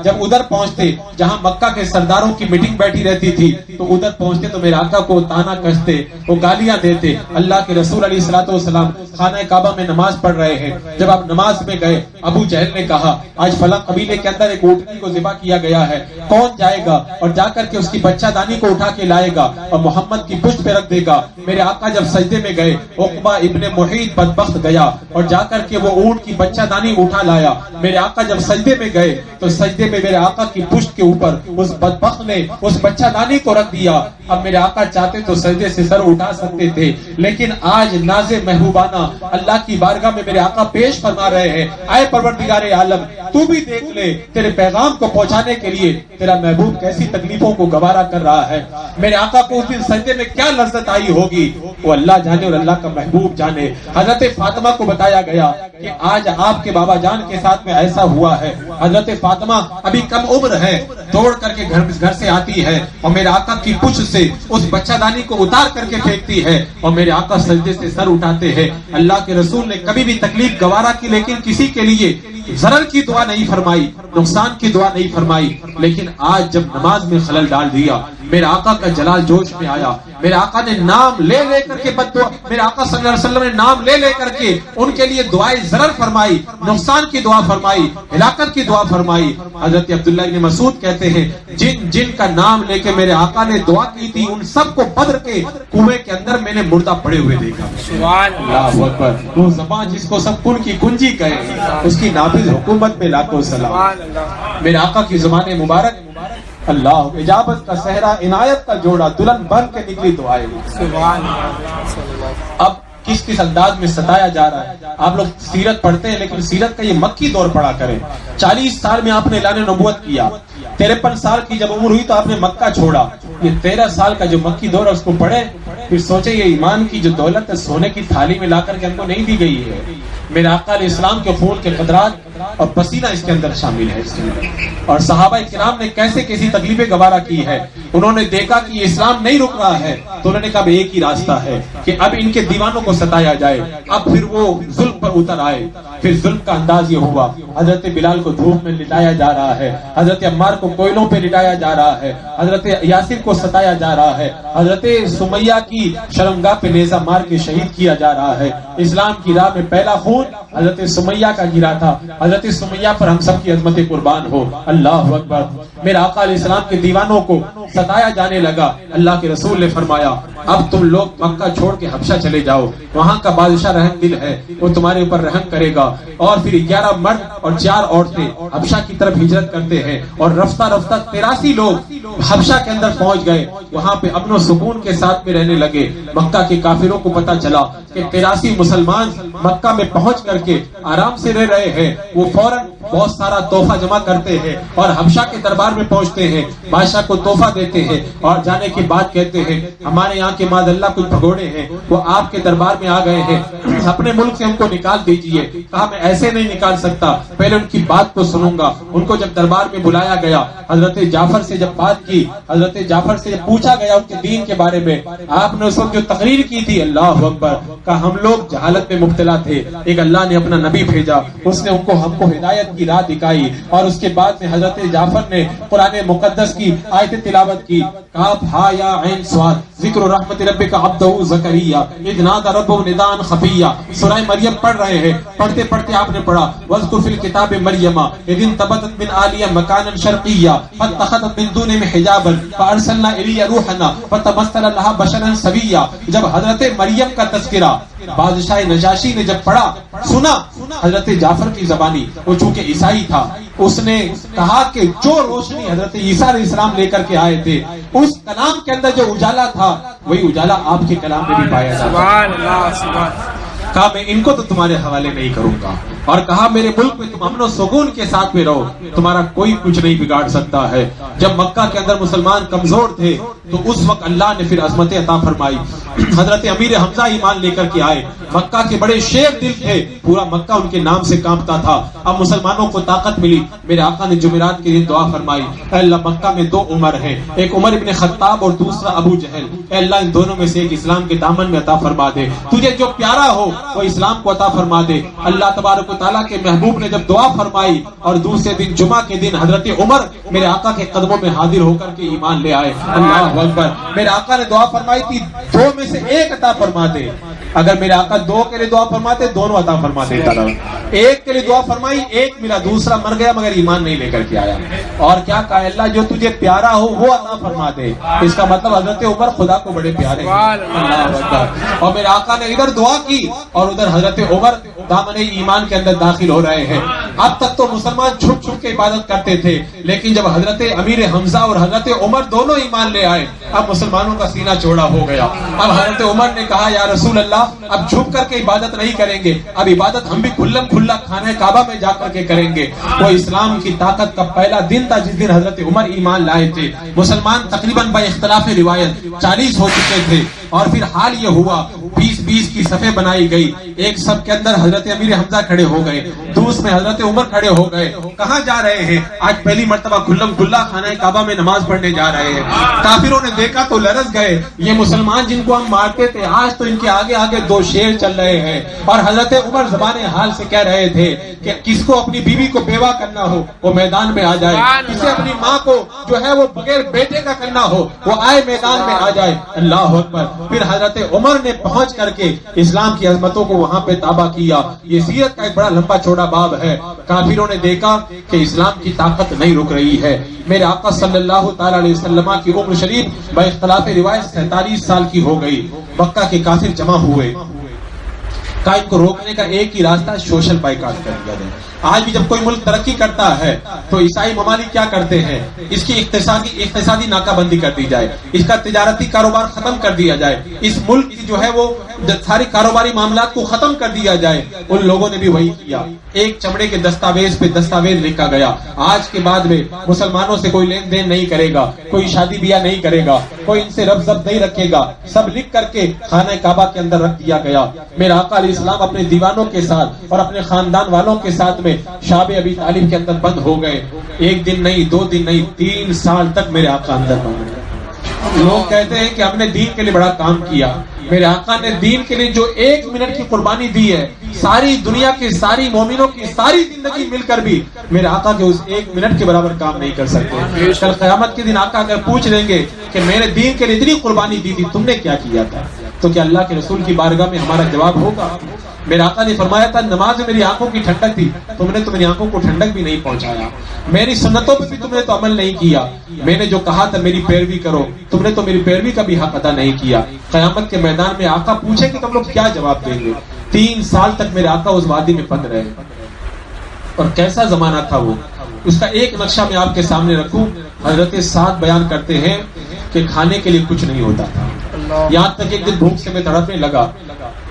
جب ادھر پہنچتے جہاں مکہ کے سرداروں کی میٹنگ بیٹھی رہتی تھی تو ادھر پہنچتے تو میرے آقا کو تانا کستے، وہ گالیاں دیتے۔ اللہ کے رسول علیہ السلام خانہ کعبہ میں نماز پڑھ رہے ہیں، جب آپ نماز میں گئے ابو جہل نے کہا آج فلاں قبیلے کے اندر ایک اونٹنی کو ذبح کیا گیا ہے، کون جائے گا اور جا کر کے اس کی بچہ دانی کو اٹھا کے لائے گا اور محمد کی پشت پہ رکھ دے گا۔ میرے آقا جب سجدے میں گئے، عقبہ ابن محیط بدبخت گیا اور جا کر کے وہ اونٹ کی بچہ دانی اٹھا لایا۔ میرے آقا جب سجدے میں گئے تو سجدے میں میرے آقا کی پشت کے اوپر اس بدبخت نے اس بچہ دانی کو رکھ دیا۔ اب میرے آقا چاہتے تو سجدے سے سر اٹھا سکتے تھے، لیکن آج ناز محبوبانہ اللہ کی بارگاہ میں میرے آقا پیش فرما رہے ہیں، اے پروردگار عالم تو بھی دیکھ لے، تیرے پیغام کو پہنچانے کے لیے تیرا محبوب کیسی تکلیفوں کو گوارا کر رہا ہے۔ میرے آقا کو اس دن سجدے میں کیا لذت آئی ہوگی وہ اللہ جانے اور اللہ کا محبوب جانے۔ حضرت فاطمہ کو بتایا گیا کہ آج آپ کے بابا جان کے ساتھ میں ایسا ہوا ہے۔ حضرت فاطمہ ابھی کم عمر ہے، دوڑ کر کے گھر سے آتی ہے اور میرے آقا کی پشت سے اس بچہ دانی کو اتار کر کے پھینکتی ہے اور میرے آقا سجدے سے سر اٹھاتے ہیں۔ اللہ کے رسول نے کبھی بھی تکلیف گوارا کی، لیکن کسی کے لیے ضرر کی دعا نہیں فرمائی، نقصان کی دعا نہیں فرمائی۔ لیکن آج جب نماز میں خلل ڈال دیا، میرے آقا کا جلال جوش میں آیا۔ میرے آقا نے نام لے لے کر کے میرے آقا صلی اللہ علیہ وسلم نے نام لے لے کر کے ان کے لیے دعائے ضرر فرمائی، نقصان کی دعا فرمائی، ہلاکت کی دعا فرمائی۔ حضرت عبداللہ بن مسعود کہتے ہیں جن جن کا نام لے کے میرے آقا نے دعا کی تھی ان سب کو بدر کے کنویں کے اندر میں نے مردہ پڑے ہوئے دیکھا۔ اللہ اکبر۔ وہ زبان جس کو سب کن کی کنجی کہے، اس کی نافذ حکومت میں لاکھوں سلام۔ میرے آقا کی زبان مبارک اللہ اجابت کا صحرا، عنایت کا جوڑا، دلہن بن کے نکلی دعائیں۔ اب کس کس انداز میں ستایا جا رہا ہے۔ آپ لوگ سیرت پڑھتے ہیں لیکن سیرت کا یہ مکی دور پڑھا کریں۔ 40 سال میں آپ نے اعلان نبوت کیا، 53 سال کی جب عمر ہوئی تو آپ نے مکہ چھوڑا۔ یہ 13 سال کا جو مکی دور ہے اس کو پڑھیں، پھر سوچیں یہ ایمان کی جو دولت ہے سونے کی تھالی میں لا کر کے ہم کو نہیں دی گئی ہے۔ میرے آقا علیہ السلام کے خون کے قطرات اور پسینہ اس کے اندر شامل ہے۔ اس کے اندر اور صحابہ کرام نے کیسے کیسی تکلیفیں گوارا کی ہے۔ انہوں نے دیکھا کہ یہ اسلام نہیں رک رہا ہے تو انہوں نے کہا ایک ہی راستہ ہے کہ اب ان کے دیوانوں کو ستایا جائے۔ اب پھر وہ ظلم پر اتر آئے۔ پھر ظلم کا انداز یہ ہوا، حضرت بلال کو دھوپ میں لٹایا جا رہا ہے، حضرت عمار کو کوئلوں پہ لٹایا جا رہا ہے، حضرت یاسر کو ستایا جا رہا ہے، حضرت سمیہ کی شرمگاہ پہ نیزہ مار کے شہید کیا جا رہا ہے۔ اسلام کی راہ میں پہلا خون حضرت سمیہ کا گرا تھا۔ حضرت سمیہ پر ہم سب کی عظمت قربان ہو۔ اللہ اکبر۔ میرے آقا علیہ السلام کے دیوانوں کو ستایا جانے لگا۔ اللہ کے رسول نے فرمایا اب تم لوگ مکہ چھوڑ کے حبشہ چلے جاؤ، وہاں کا بادشاہ رحم دل ہے، وہ تمہارے اوپر رحم کرے گا۔ اور پھر 11 مرد اور 4 عورتیں حبشہ کی طرف ہجرت کرتے ہیں اور رفتہ رفتہ 83 لوگ حبشہ کے اندر پہنچ گئے۔ وہاں پہ امن و سکون کے ساتھ میں رہنے لگے۔ مکہ کے کافروں کو پتا چلا کہ 83 مسلمان مکہ میں پہنچ کر کے آرام سے رہ رہے ہیں، وہ فوراً بہت سارا تحفہ جمع کرتے ہیں اور حبشہ کے دربار میں پہنچتے ہیں، بادشاہ کو تحفہ دیتے ہیں اور جانے کے بعد کہتے ہیں ہمارے یہاں کے معاذ اللہ کچھ بھگوڑے ہیں، وہ آپ کے دربار میں آ گئے ہیں، اپنے ملک سے ہم کو نکال دیجئے۔ کہا میں ایسے نہیں نکال سکتا، پہلے ان کی بات کو سنوں گا۔ ان کو جب دربار میں بلایا گیا، حضرت جعفر سے جب بات کی، حضرت جعفر سے جب پوچھا گیا ان کے دین کے بارے میں، آپ نے اس وقت جو تقریر کی تھی اللہ اکبر، کہا ہم لوگ جہالت میں مبتلا تھے، ایک اللہ نے اپنا نبی بھیجا، اس نے ہم کو ہدایت کی راہ دکھائی۔ اور اس کے بعد میں حضرت جعفر نے قرآن مقدس کی آیت تلاوت کی، کہا ہا یا عین صاد ذکر رحمت ربک عبدہ زکریا اذ نادى ربہ نداء خفیا۔ سورہ مریم پڑھ رہے ہیں، پڑھتے پڑھتے آپ نے پڑھا واذکر فی الکتاب مریم اذ انتبذت من آلیہ مکانا شرقیا فاتخذت من دونہم حجابا فارسلنا الیہ روحنا فتمثل لها بشرا سویا۔ جب حضرت مریم کا تذکرہ بادشاہ نجاشی نے جب پڑھا سنا حضرت جعفر کی زبانی، وہ چونکہ عیسائی تھا، اس نے کہا کہ جو روشنی حضرت عیسیٰ علیہ السلام لے کر کے آئے تھے اس کلام کے اندر جو اجالا تھا وہی اجالا آپ کے کلام میں بھی پایا جاتا۔ کہا میں ان کو تو تمہارے حوالے نہیں کروں گا، اور کہا میرے ملک میں تم امن و سکون کے ساتھ میں رہو، تمہارا کوئی کچھ نہیں بگاڑ سکتا ہے۔ جب مکہ کے اندر مسلمان کمزور تھے تو اس وقت اللہ نے پھر عظمت عطا فرمائی۔ حضرت امیر حمزہ ایمان لے کر کے آئے، مکہ کے بڑے شیر دل تھے، پورا مکہ ان کے نام سے کانپتا تھا۔ اب مسلمانوں کو طاقت ملی، میرے آقا نے جمعرات کے دن دعا فرمائی، اے اللہ مکہ میں 2 عمر ہیں، ایک عمر ابن خطاب اور دوسرا ابو جہل، اے اللہ ان دونوں میں سے ایک اسلام کے دامن میں عطا فرما دے، تجھے جو پیارا ہو وہ اسلام کو عطا فرما دے۔ اللہ تبارک و تعالیٰ کے محبوب نے جب دعا فرمائی اور دوسرے دن جمعہ کے دن حضرت عمر میرے آقا کے قدموں میں حاضر ہو کر کے ایمان لے آئے۔ اللہ اکبر۔ میرے آقا نے دعا فرمائی تھی 2 میں سے 1 عطا فرما دے، اگر میرے آقا دو کے لیے دعا فرماتے دونوں عطا فرما دیتا رہا، ایک کے لیے دعا فرمائی ایک ملا، دوسرا مر گیا مگر ایمان نہیں لے کر کے آیا، اور کیا کہا اللہ جو تجھے پیارا ہو وہ عطا فرما دے، اس کا مطلب حضرت عمر خدا کو بڑے پیارے ہیں۔ اللہ اکبر۔ اور میرے آقا نے ادھر دعا کی اور ادھر حضرت عمر دامن ایمان کے اندر داخل ہو رہے ہیں۔ اب تک تو مسلمان چھپ چھپ کے عبادت کرتے تھے، لیکن جب حضرت امیر حمزہ اور حضرت عمر دونوں ایمان لے آئے اب مسلمانوں کا سینہ چوڑا ہو گیا۔ اب حضرت عمر نے کہا یا رسول اللہ اب چھپ کر کے عبادت نہیں کریں گے، اب عبادت ہم بھی کھلم کھلا خانہ کعبہ میں جا کر کے کریں گے۔ وہ اسلام کی طاقت کا پہلا دن تھا جس دن حضرت عمر ایمان لائے تھے۔ مسلمان تقریباً با اختلاف روایت 40 ہو چکے تھے، اور پھر حال یہ ہوا 20 کی صفیں بنائی گئی، ایک صف کے اندر حضرت امیر حمزہ کھڑے ہو گئے، دوسرے میں حضرت عمر کھڑے ہو گئے۔ کہاں جا رہے ہیں؟ آج پہلی مرتبہ کھلم کھلا خانہ کعبہ میں نماز پڑھنے جا رہے ہیں۔ کافروں نے دیکھا تو لرز گئے، یہ مسلمان جن کو ہم مارتے تھے آج تو ان کے آگے آگے دو شیر چل رہے ہیں۔ اور حضرت عمر زبان حال سے کہہ رہے تھے کہ کس کو اپنی بیوی کو بیوہ کرنا ہو وہ میدان میں آ جائے، کسے اپنی ماں کو جو ہے وہ بغیر بیٹے کا کرنا ہو وہ آئے میدان میں آ جائے۔ اللہ اکبر۔ پھر حضرت عمر نے پہنچ کر کے اسلام کی عظمتوں کو وہاں پہ تابع کیا۔ یہ سیرت کا ایک بڑا لمبا چوڑا باب ہے۔ کافروں نے دیکھا کہ اسلام کی طاقت نہیں رک رہی ہے۔ میرے آقا صلی اللہ تعالی علیہ وسلم کی عمر شریف با اختلاف روایت 47 سال کی ہو گئی۔ مکہ کے کافر جمع ہوئے، کہا ان کو روکنے کا ایک ہی راستہ سوشل بائیکاٹ کر دیا جائے۔ آج بھی جب کوئی ملک ترقی کرتا ہے تو عیسائی ممالک کیا کرتے ہیں؟ اس کی اقتصادی ناکہ بندی کر دی جائے، اس کا تجارتی کاروبار ختم کر دیا جائے، اس ملک کی جو ہے وہ ساری کاروباری معاملات کو ختم کر دیا جائے۔ ان لوگوں نے بھی وہی کیا، ایک چمڑے کے دستاویز پہ دستاویز لکھا گیا، آج کے بعد میں مسلمانوں سے کوئی لین دین نہیں کرے گا، کوئی شادی بیاہ نہیں کرے گا، کوئی ان سے ربط ضبط نہیں رکھے گا، سب لکھ کر کے خانہ کعبہ کے اندر رکھ دیا گیا۔ میرا آقا علیہ السلام اپنے دیوانوں کے ساتھ اور اپنے خاندان والوں کے ساتھ میں شعب ابی طالب کے اندر بند ہو گئے۔ ایک دن نہیں، 2 دن نہیں، 3 سال تک میرے آقا اندر بند رہے۔ لوگ کہتے ہیں کہ ہم نے دین کے لیے بڑا کام کیا، میرے آقا نے دین کے لیے جو 1 منٹ کی قربانی دی ہے، ساری دنیا کے ساری مومنوں کی ساری زندگی مل کر بھی میرے آقا کے اس 1 منٹ کے برابر کام نہیں کر سکتے۔ کل قیامت کے دن آقا اگر پوچھ لیں گے کہ میں نے دین کے لیے اتنی قربانی دی تھی تم نے کیا کیا تھا، تو کیا اللہ کے رسول کی بارگاہ میں ہمارا جواب ہوگا؟ میرے آقا نے فرمایا تھا نماز میں میری آنکھوں کی ٹھنڈک تھی، تم نے تو میری آنکھوں کو ٹھنڈک بھی نہیں پہنچایا، میری سنتوں پہ بھی تم نے تو عمل نہیں کیا، میں نے جو کہا تھا میری پیروی کرو تم نے تو میری پیروی کا بھی حق ادا نہیں کیا۔ قیامت کے میدان میں آقا پوچھے کہ تم لوگ کیا جواب دیں گے؟ 3 سال تک میرے آقا اس وادی میں بند رہے، اور کیسا زمانہ تھا وہ، اس کا ایک نقشہ میں آپ کے سامنے رکھوں۔ حضرت سعد بیان کرتے ہیں کہ کھانے کے لیے کچھ نہیں ہوتا تھا، یہاں تک ایک دن بھوک سے میں تڑپنے لگا،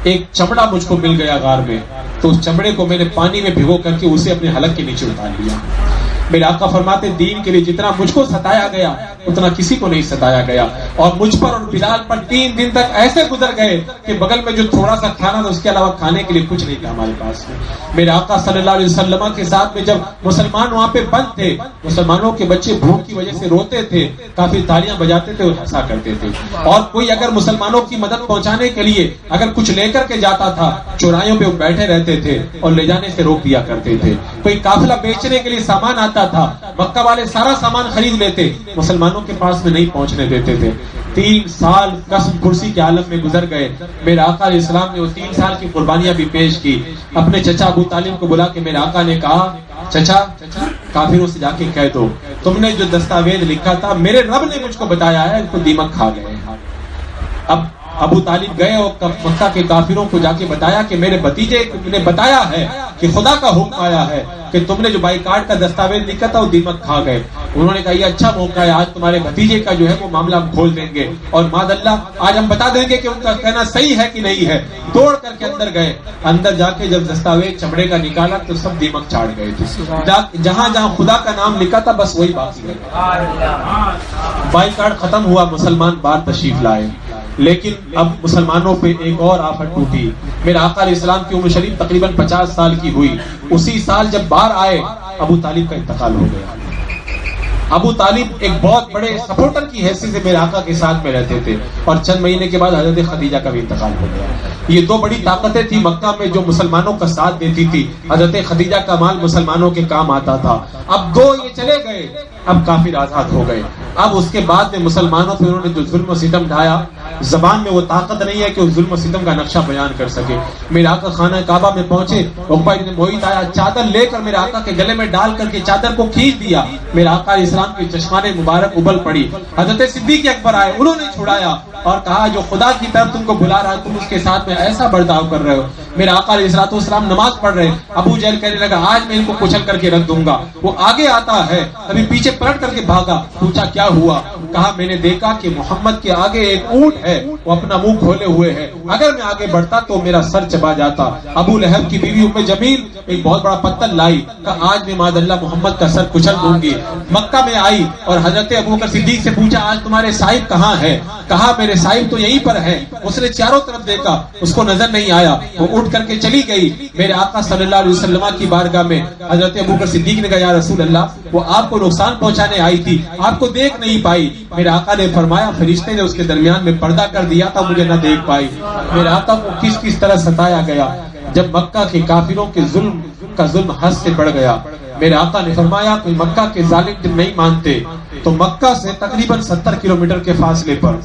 ایک چمڑا مجھ کو مل گیا غار میں، تو اس چمڑے کو میں نے پانی میں بھگو کر کے اسے اپنے حلق کے نیچے اتار لیا۔ میرے آقا فرماتے دین کے لیے جتنا مجھ کو ستایا گیا اتنا کسی کو نہیں ستایا گیا، اور مجھ پر اور بلال پر 3 دن تک ایسے گزر گئے کہ بغل میں جو تھوڑا سا کھانا تھا اس کے علاوہ کھانے کے لیے کچھ نہیں تھا ہمارے پاس۔ میرے آقا صلی اللہ علیہ وسلم کے ساتھ میں جب مسلمان وہاں پہ بند تھے، مسلمانوں کے بچے بھوک کی وجہ سے روتے تھے، کافی تالیاں بجاتے تھے اور ہنسا کرتے تھے، اور کوئی اگر مسلمانوں کی مدد پہنچانے کے لیے اگر کچھ لے کر کے جاتا تھا چوراہوں پہ وہ بیٹھے رہتے تھے اور لے جانے سے روک دیا کرتے تھے۔ کوئی قافلہ بیچنے کے لیے سامان آتا تھا، مکہ والے سارا سامان خرید لیتے، مسلمانوں کے پاس میں نہیں پہنچنے دیتے تھے۔ 3 سال قسم کرسی کے عالم میں گزر گئے۔ میرے آقا علیہ السلام نے وہ 3 سال کی قربانیاں بھی پیش کی۔ اپنے چچا ابو طالب کو بلا کے میرے آقا نے کہا چچا کافروں سے جا کے کہہ دو تم نے جو دستاویز لکھا تھا میرے رب نے مجھ کو بتایا ہے ان کو دیمک کھا گئے ہیں۔ اب ابو طالب گئے اور مکہ کے کافروں کو جا کے بتایا کہ میرے بھتیجے نے بتایا ہے کہ خدا کا حکم آیا ہے کہ تم نے جو بائیکاٹ کا دستاویز لکھا تھا وہ دیمک کھا گئے۔ انہوں نے کہا یہ اچھا موقع ہے، آج تمہارے بھتیجے کا جو ہے وہ معاملہ ہم کھول دیں گے، اور معاذ اللہ آج ہم بتا دیں گے کہ ان کا کہنا صحیح ہے کہ نہیں ہے۔ دوڑ کر کے اندر گئے، اندر جا کے جب دستاویز چمڑے کا نکالا تو سب دیمک چاڑ گئے تھے، جہاں جہاں خدا کا نام لکھا تھا بس وہی باقی ہے۔ بائیکاٹ ختم ہوا، مسلمان باہر تشریف لائے، لیکن اب مسلمانوں پہ ایک اور آفت ٹوٹی۔ میرے آقا علیہ السلام کی عمر شریف تقریباً 50 سال کی ہوئی، اسی سال جب باہر آئے ابو طالب کا انتقال ہو گیا۔ ابو طالب ایک بہت بڑے سپورٹر کی حیثیت سے میرے آقا کے ساتھ میں رہتے تھے، اور چند مہینے کے بعد حضرت خدیجہ کا بھی انتقال ہو گیا۔ یہ 2 بڑی طاقتیں تھی مکہ میں جو مسلمانوں کا ساتھ دیتی تھی۔ حضرت خدیجہ کا مال مسلمانوں کے کام آتا تھا۔ اب 2 یہ چلے گئے اب کافر آزاد ہو گئے. اب اس کے بعد میں مسلمانوں پہ انہوں نے جو ظلم و ستم ڈھایا، زبان میں وہ طاقت نہیں ہے کہ اس ظلم و ستم کا نقشہ بیان کر سکے. میرے آقا خانہ کعبہ میں پہنچے، عقبہ بن معیط آیا، چادر لے کر میرے آقا کے گلے میں ڈال کر کے چادر کو کھینچ دیا. میرے آقا علیہ السلام کی چشمان مبارک ابل پڑی. حضرت صدیق اکبر آئے، انہوں نے چھڑایا اور کہا جو خدا کی طرف تم کو بلا رہا ہے تم اس کے ساتھ میں ایسا برتاؤ کر رہے ہو. میرے آقا علیہ السلام نماز پڑھ رہے. ابو جہل کہنے لگا آج میں ان کو کچل کر کے رکھ دوں گا. وہ آگے آتا ہے، ابھی پیچھے پلٹ کر کے بھاگا. پوچھا کیا ہوا؟ کہا میں نے دیکھا کہ محمد کے آگے ایک اونٹ ہے، وہ اپنا منہ کھولے ہوئے ہے، اگر میں آگے بڑھتا تو میرا سر چبا جاتا. ابو لہب کی بیوی ام جمیل ایک بہت بڑا پتھر لائی، کہا آج میں معاذ اللہ محمد کا سر کچل دوں گی. مکہ میں آئی اور حضرت ابوبکر صدیق سے پوچھا آج تمہارے صاحب کہاں ہے؟ کہا میرے صاحب تو یہیں پر ہے. اس نے چاروں طرف دیکھا، اس کو نظر نہیں آیا. وہ اٹھ کر کے چلی گئی. میرے آقا صلی اللہ علیہ وسلم کی بارگاہ میں حضرت ابوبکر صدیق نے کہا یا رسول اللہ وہ آپ کو نقصان پہنچانے آئی تھی، آپ کو دیکھ نہیں پائی. میرے آقا نے فرمایا فرشتے نے اس کے درمیان میں پردہ کر دیا تھا، مجھے نہ دیکھ پائی. میرے آقا کو کس طرح ستایا گیا. جب مکہ کے کافروں کے ظلم کا ظلم حد سے بڑھ گیا، میرے آقا نے فرمایا کوئی مکہ کے ظالم جب نہیں مانتے تو مکہ سے تقریباً 70 کلومیٹر کے فاصلے پر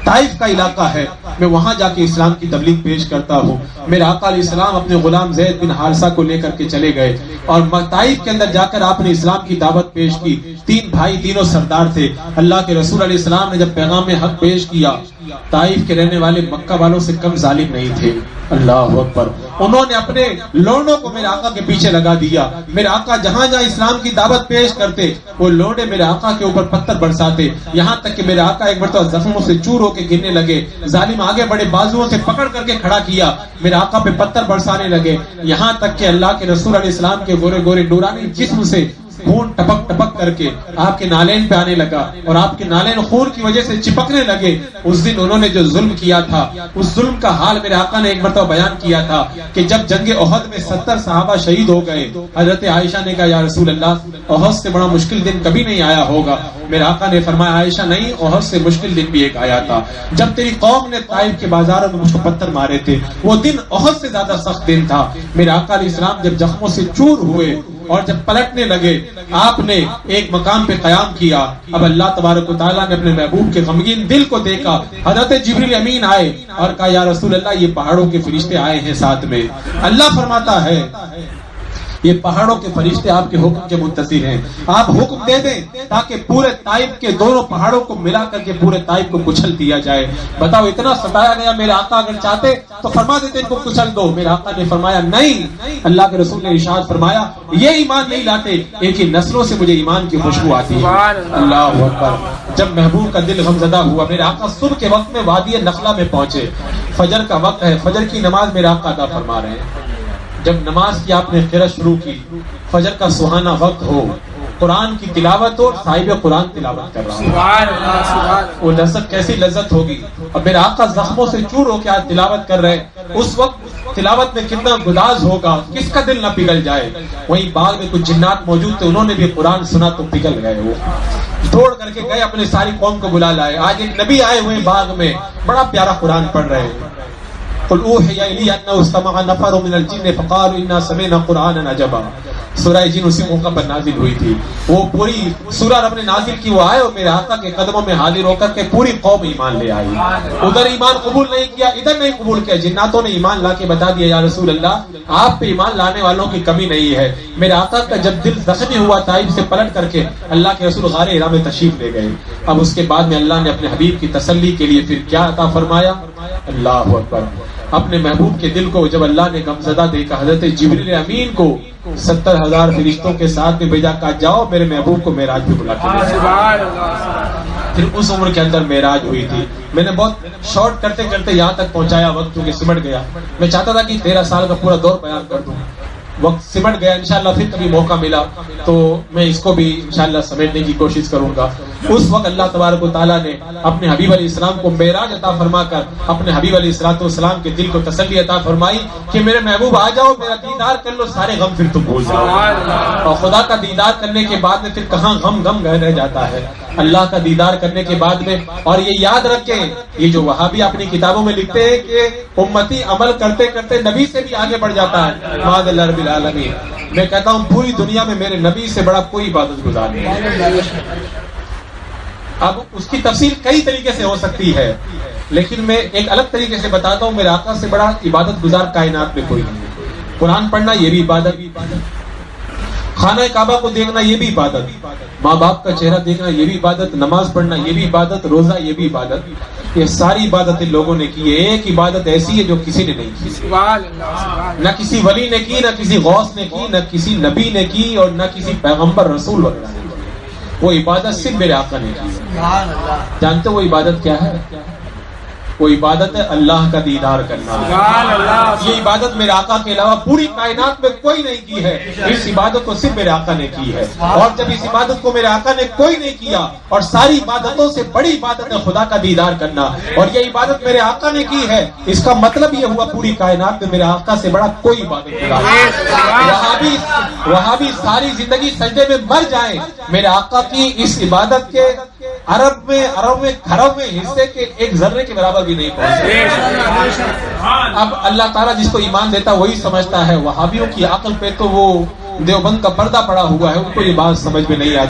طائف کا علاقہ ہے، میں وہاں جا کے اسلام کی تبلیغ پیش کرتا ہوں. میرے آقا علیہ السلام اپنے غلام زید بن حارثہ کو لے کر کے چلے گئے اور طائف کے اندر جا کر آپ نے اسلام کی دعوت پیش کی. 3 بھائی تینوں سردار تھے. اللہ کے رسول علیہ السلام نے جب پیغام حق پیش کیا، طائف کے رہنے والے مکہ والوں سے کم ظالم نہیں تھے. اللہ اکبر. انہوں نے اپنے لونڈوں کو میرے آقا کے پیچھے لگا دیا. میرے آقا جہاں جہاں اسلام کی دعوت پیش کرتے وہ لونڈے میرے آقا کے اوپر پتھر برساتے، یہاں تک کہ میرے آقا ایک مرتبہ زخموں سے چور ہو کے گرنے لگے. ظالم آگے بڑے بازوؤں سے پکڑ کر کے کھڑا کیا، میرے آقا پہ پتھر برسانے لگے، یہاں تک کہ اللہ کے رسول علیہ السلام کے گورے گورے نورانی جسم سے خون ٹپک ٹپک کر کے آپ کے نالین پہ آنے لگا اور آپ کے نالین خون کی وجہ سے چپکنے لگے. اس دن انہوں نے جو ظلم کیا تھا اس ظلم کا حال میرے آقا نے ایک مرتبہ بیان کیا تھا کہ جب جنگ احد میں 70 صحابہ شہید ہو گئے، حضرت عائشہ نے کہا یا رسول اللہ احد سے بڑا مشکل دن کبھی نہیں آیا ہوگا. میرے آقا نے فرمایا عائشہ نہیں، احد سے مشکل دن بھی ایک آیا تھا جب تیری قوم نے طائف کے بازاروں میں مجھ کو پتھر مارے تھے، وہ دن احد سے زیادہ سخت دن تھا. میرے آقا علیہ السلام جب زخموں سے چور ہوئے اور جب پلٹنے لگے، آپ نے ایک مقام پہ قیام کیا. اب اللہ تبارک و تعالیٰ نے اپنے محبوب کے غمگین دل کو دیکھا. حضرت جبریل امین آئے اور کہا یا رسول اللہ یہ پہاڑوں کے فرشتے آئے ہیں ساتھ میں. اللہ فرماتا ہے یہ پہاڑوں کے فرشتے آپ کے حکم کے منتظر ہیں، آپ حکم دے دیں تاکہ پورے طائف کے دونوں پہاڑوں کو ملا کر کے پورے طائف کو کچل دیا جائے. بتاؤ اتنا ستایا گیا. میرے آقا اگر چاہتے تو فرما دیتے ان کو کچل دو. میرے آقا نے فرمایا نہیں. اللہ کے رسول نے ارشاد فرمایا یہ ایمان نہیں لاتے، ایک ہی نسلوں سے مجھے ایمان کی خوشبو آتی ہے. اللہ اکبر. جب محبوب کا دل غمزدہ ہوا، میرے آقا صبح کے وقت میں وادی نخلا میں پہنچے. فجر کا وقت ہے، فجر کی نماز میرے آقا ادا فرما رہے ہیں. جب نماز کی آپ نے قرأت شروع کی، فجر کا سہانا وقت ہو، قرآن کی تلاوت ہو، صاحب قرآن تلاوت کر رہا ہوں، وہ لذت کیسی لذت ہوگی. اب میرے آقا زخموں سے چور ہو کے آج تلاوت کر رہے، اس وقت تلاوت میں کتنا گداز ہوگا، کس کا دل نہ پگھل جائے. وہیں باغ میں کچھ جنات موجود تھے، انہوں نے بھی قرآن سنا تو پگھل گئے. وہ دوڑ کر کے گئے اپنے ساری قوم کو بلا لائے. آج ایک نبی آئے ہوئے باغ میں، بڑا پیارا قرآن پڑھ رہے ہیں. قل اوحی الی انہ استمع نفر من الجن فقالوا انا سمعنا قرآنا عجبا. سورہ جن اسی موقع پر نازل ہوئی تھی. وہ پوری سورہ رب نے نازل کی، وہ آئے اور میرے آقا کے قدموں میں حاضر ہو کر کے پوری قوم ایمان لے آئی. ادھر ایمان قبول نہیں کیا، ادھر نہیں قبول کیا. جناتوں نے ایمان لا کے بتا دیا یا رسول اللہ آپ پہ ایمان لانے والوں کی کمی نہیں ہے. میرے آقا کا جب دل زخمی ہوا طائف سے پلٹ کر کے اللہ کے رسول غار حرا میں تشریف لے گئے. اب اس کے بعد میں اللہ نے اپنے حبیب کی تسلی کے لیے پھر کیا عطا فرمایا. اللہ اکبر. اپنے محبوب کے دل کو جب اللہ نے غمزدہ دیکھا، حضرت جبریل امین کو 70,000 فرشتوں کے ساتھ میں بھیجا، کہا جاؤ میرے محبوب کو معراج پہ بلا کے لے آؤ. پھر اس عمر کے اندر معراج ہوئی تھی. میں نے بہت شارٹ کرتے کرتے یہاں تک پہنچایا، وقت کیونکہ سمٹ گیا. میں چاہتا تھا کہ 13 سال کا پورا دور بیان کر دوں، وقت سمٹ گیا. انشاءاللہ پھر کبھی موقع ملا تو میں اس کو بھی انشاءاللہ سمیٹنے کی کوشش کروں گا. اس وقت اللہ تبارک و تعالیٰ نے اپنے حبیب علیہ السلام کو معراج عطا فرما کر اپنے حبیب علیہ السلام کے دل کو تسلی عطا فرمائی کہ میرے محبوب آ جاؤ، میرا دیدار کر لو، سارے غم پھر تم بھول جاؤ. اور خدا کا دیدار کرنے کے بعد میں پھر کہاں غم رہ جاتا ہے. اللہ کا دیدار کرنے کے بعد میں، اور یہ یاد رکھیں، یہ جو وہابی اپنی کتابوں میں لکھتے ہیں کہ امتی عمل کرتے کرتے نبی سے بھی آگے بڑھ جاتا ہے، معاذ اللہ رب العالمین. میں کہتا ہوں پوری دنیا میں میرے نبی سے بڑا کوئی عبادت گزار نہیں. اب اس کی تفصیل کئی طریقے سے ہو سکتی ہے، لیکن میں ایک الگ طریقے سے بتاتا ہوں، میرے آقا سے بڑا عبادت گزار کائنات میں کوئی نہیں. قرآن پڑھنا یہ بھی عبادت، خانہ کعبہ کو دیکھنا یہ بھی عبادت، ماں باپ کا چہرہ دیکھنا یہ بھی عبادت، نماز پڑھنا یہ بھی عبادت، روزہ یہ بھی عبادت. یہ ساری عبادتیں لوگوں نے کی ہے. ایک عبادت ایسی ہے جو کسی نے نہیں کی، نہ کسی ولی نے کی، نہ کسی غوث نے کی، نہ کسی نبی نے کی، اور نہ کسی پیغمبر رسول وغیرہ نے کی. وہ عبادت صرف میرے آقا نے کی. جانتے ہو وہ عبادت کیا ہے؟ وہ عبادت ہے اللہ کا دیدار کرنا. یہ عبادت میرے آقا کے علاوہ پوری کائنات میں کوئی نہیں کی ہے. اس عبادت کو صرف میرے آقا نے کی ہے. اور جب اس عبادت کو میرے آقا نے کوئی نہیں کیا، اور ساری عبادتوں سے بڑی عبادت ہے خدا کا دیدار کرنا، اور یہ عبادت میرے آقا نے کی ہے، اس کا مطلب یہ ہوا پوری کائنات میں میرے آقا سے بڑا کوئی عبادت نہیں. وہاں بھی ساری زندگی سجدے میں مر جائیں، میرے آقا کی اس عبادت کے عرب میں گھروں میں حصے کے ایک ذرے کے برابر بھی نہیں پہنچے. اب اللہ تعالیٰ جس کو ایمان دیتا وہی سمجھتا ہے. وہابیوں کی عقل پہ تو وہ دیوبند کا پردہ پڑا ہوا ہے، ان کو یہ بات سمجھ میں نہیں آتی.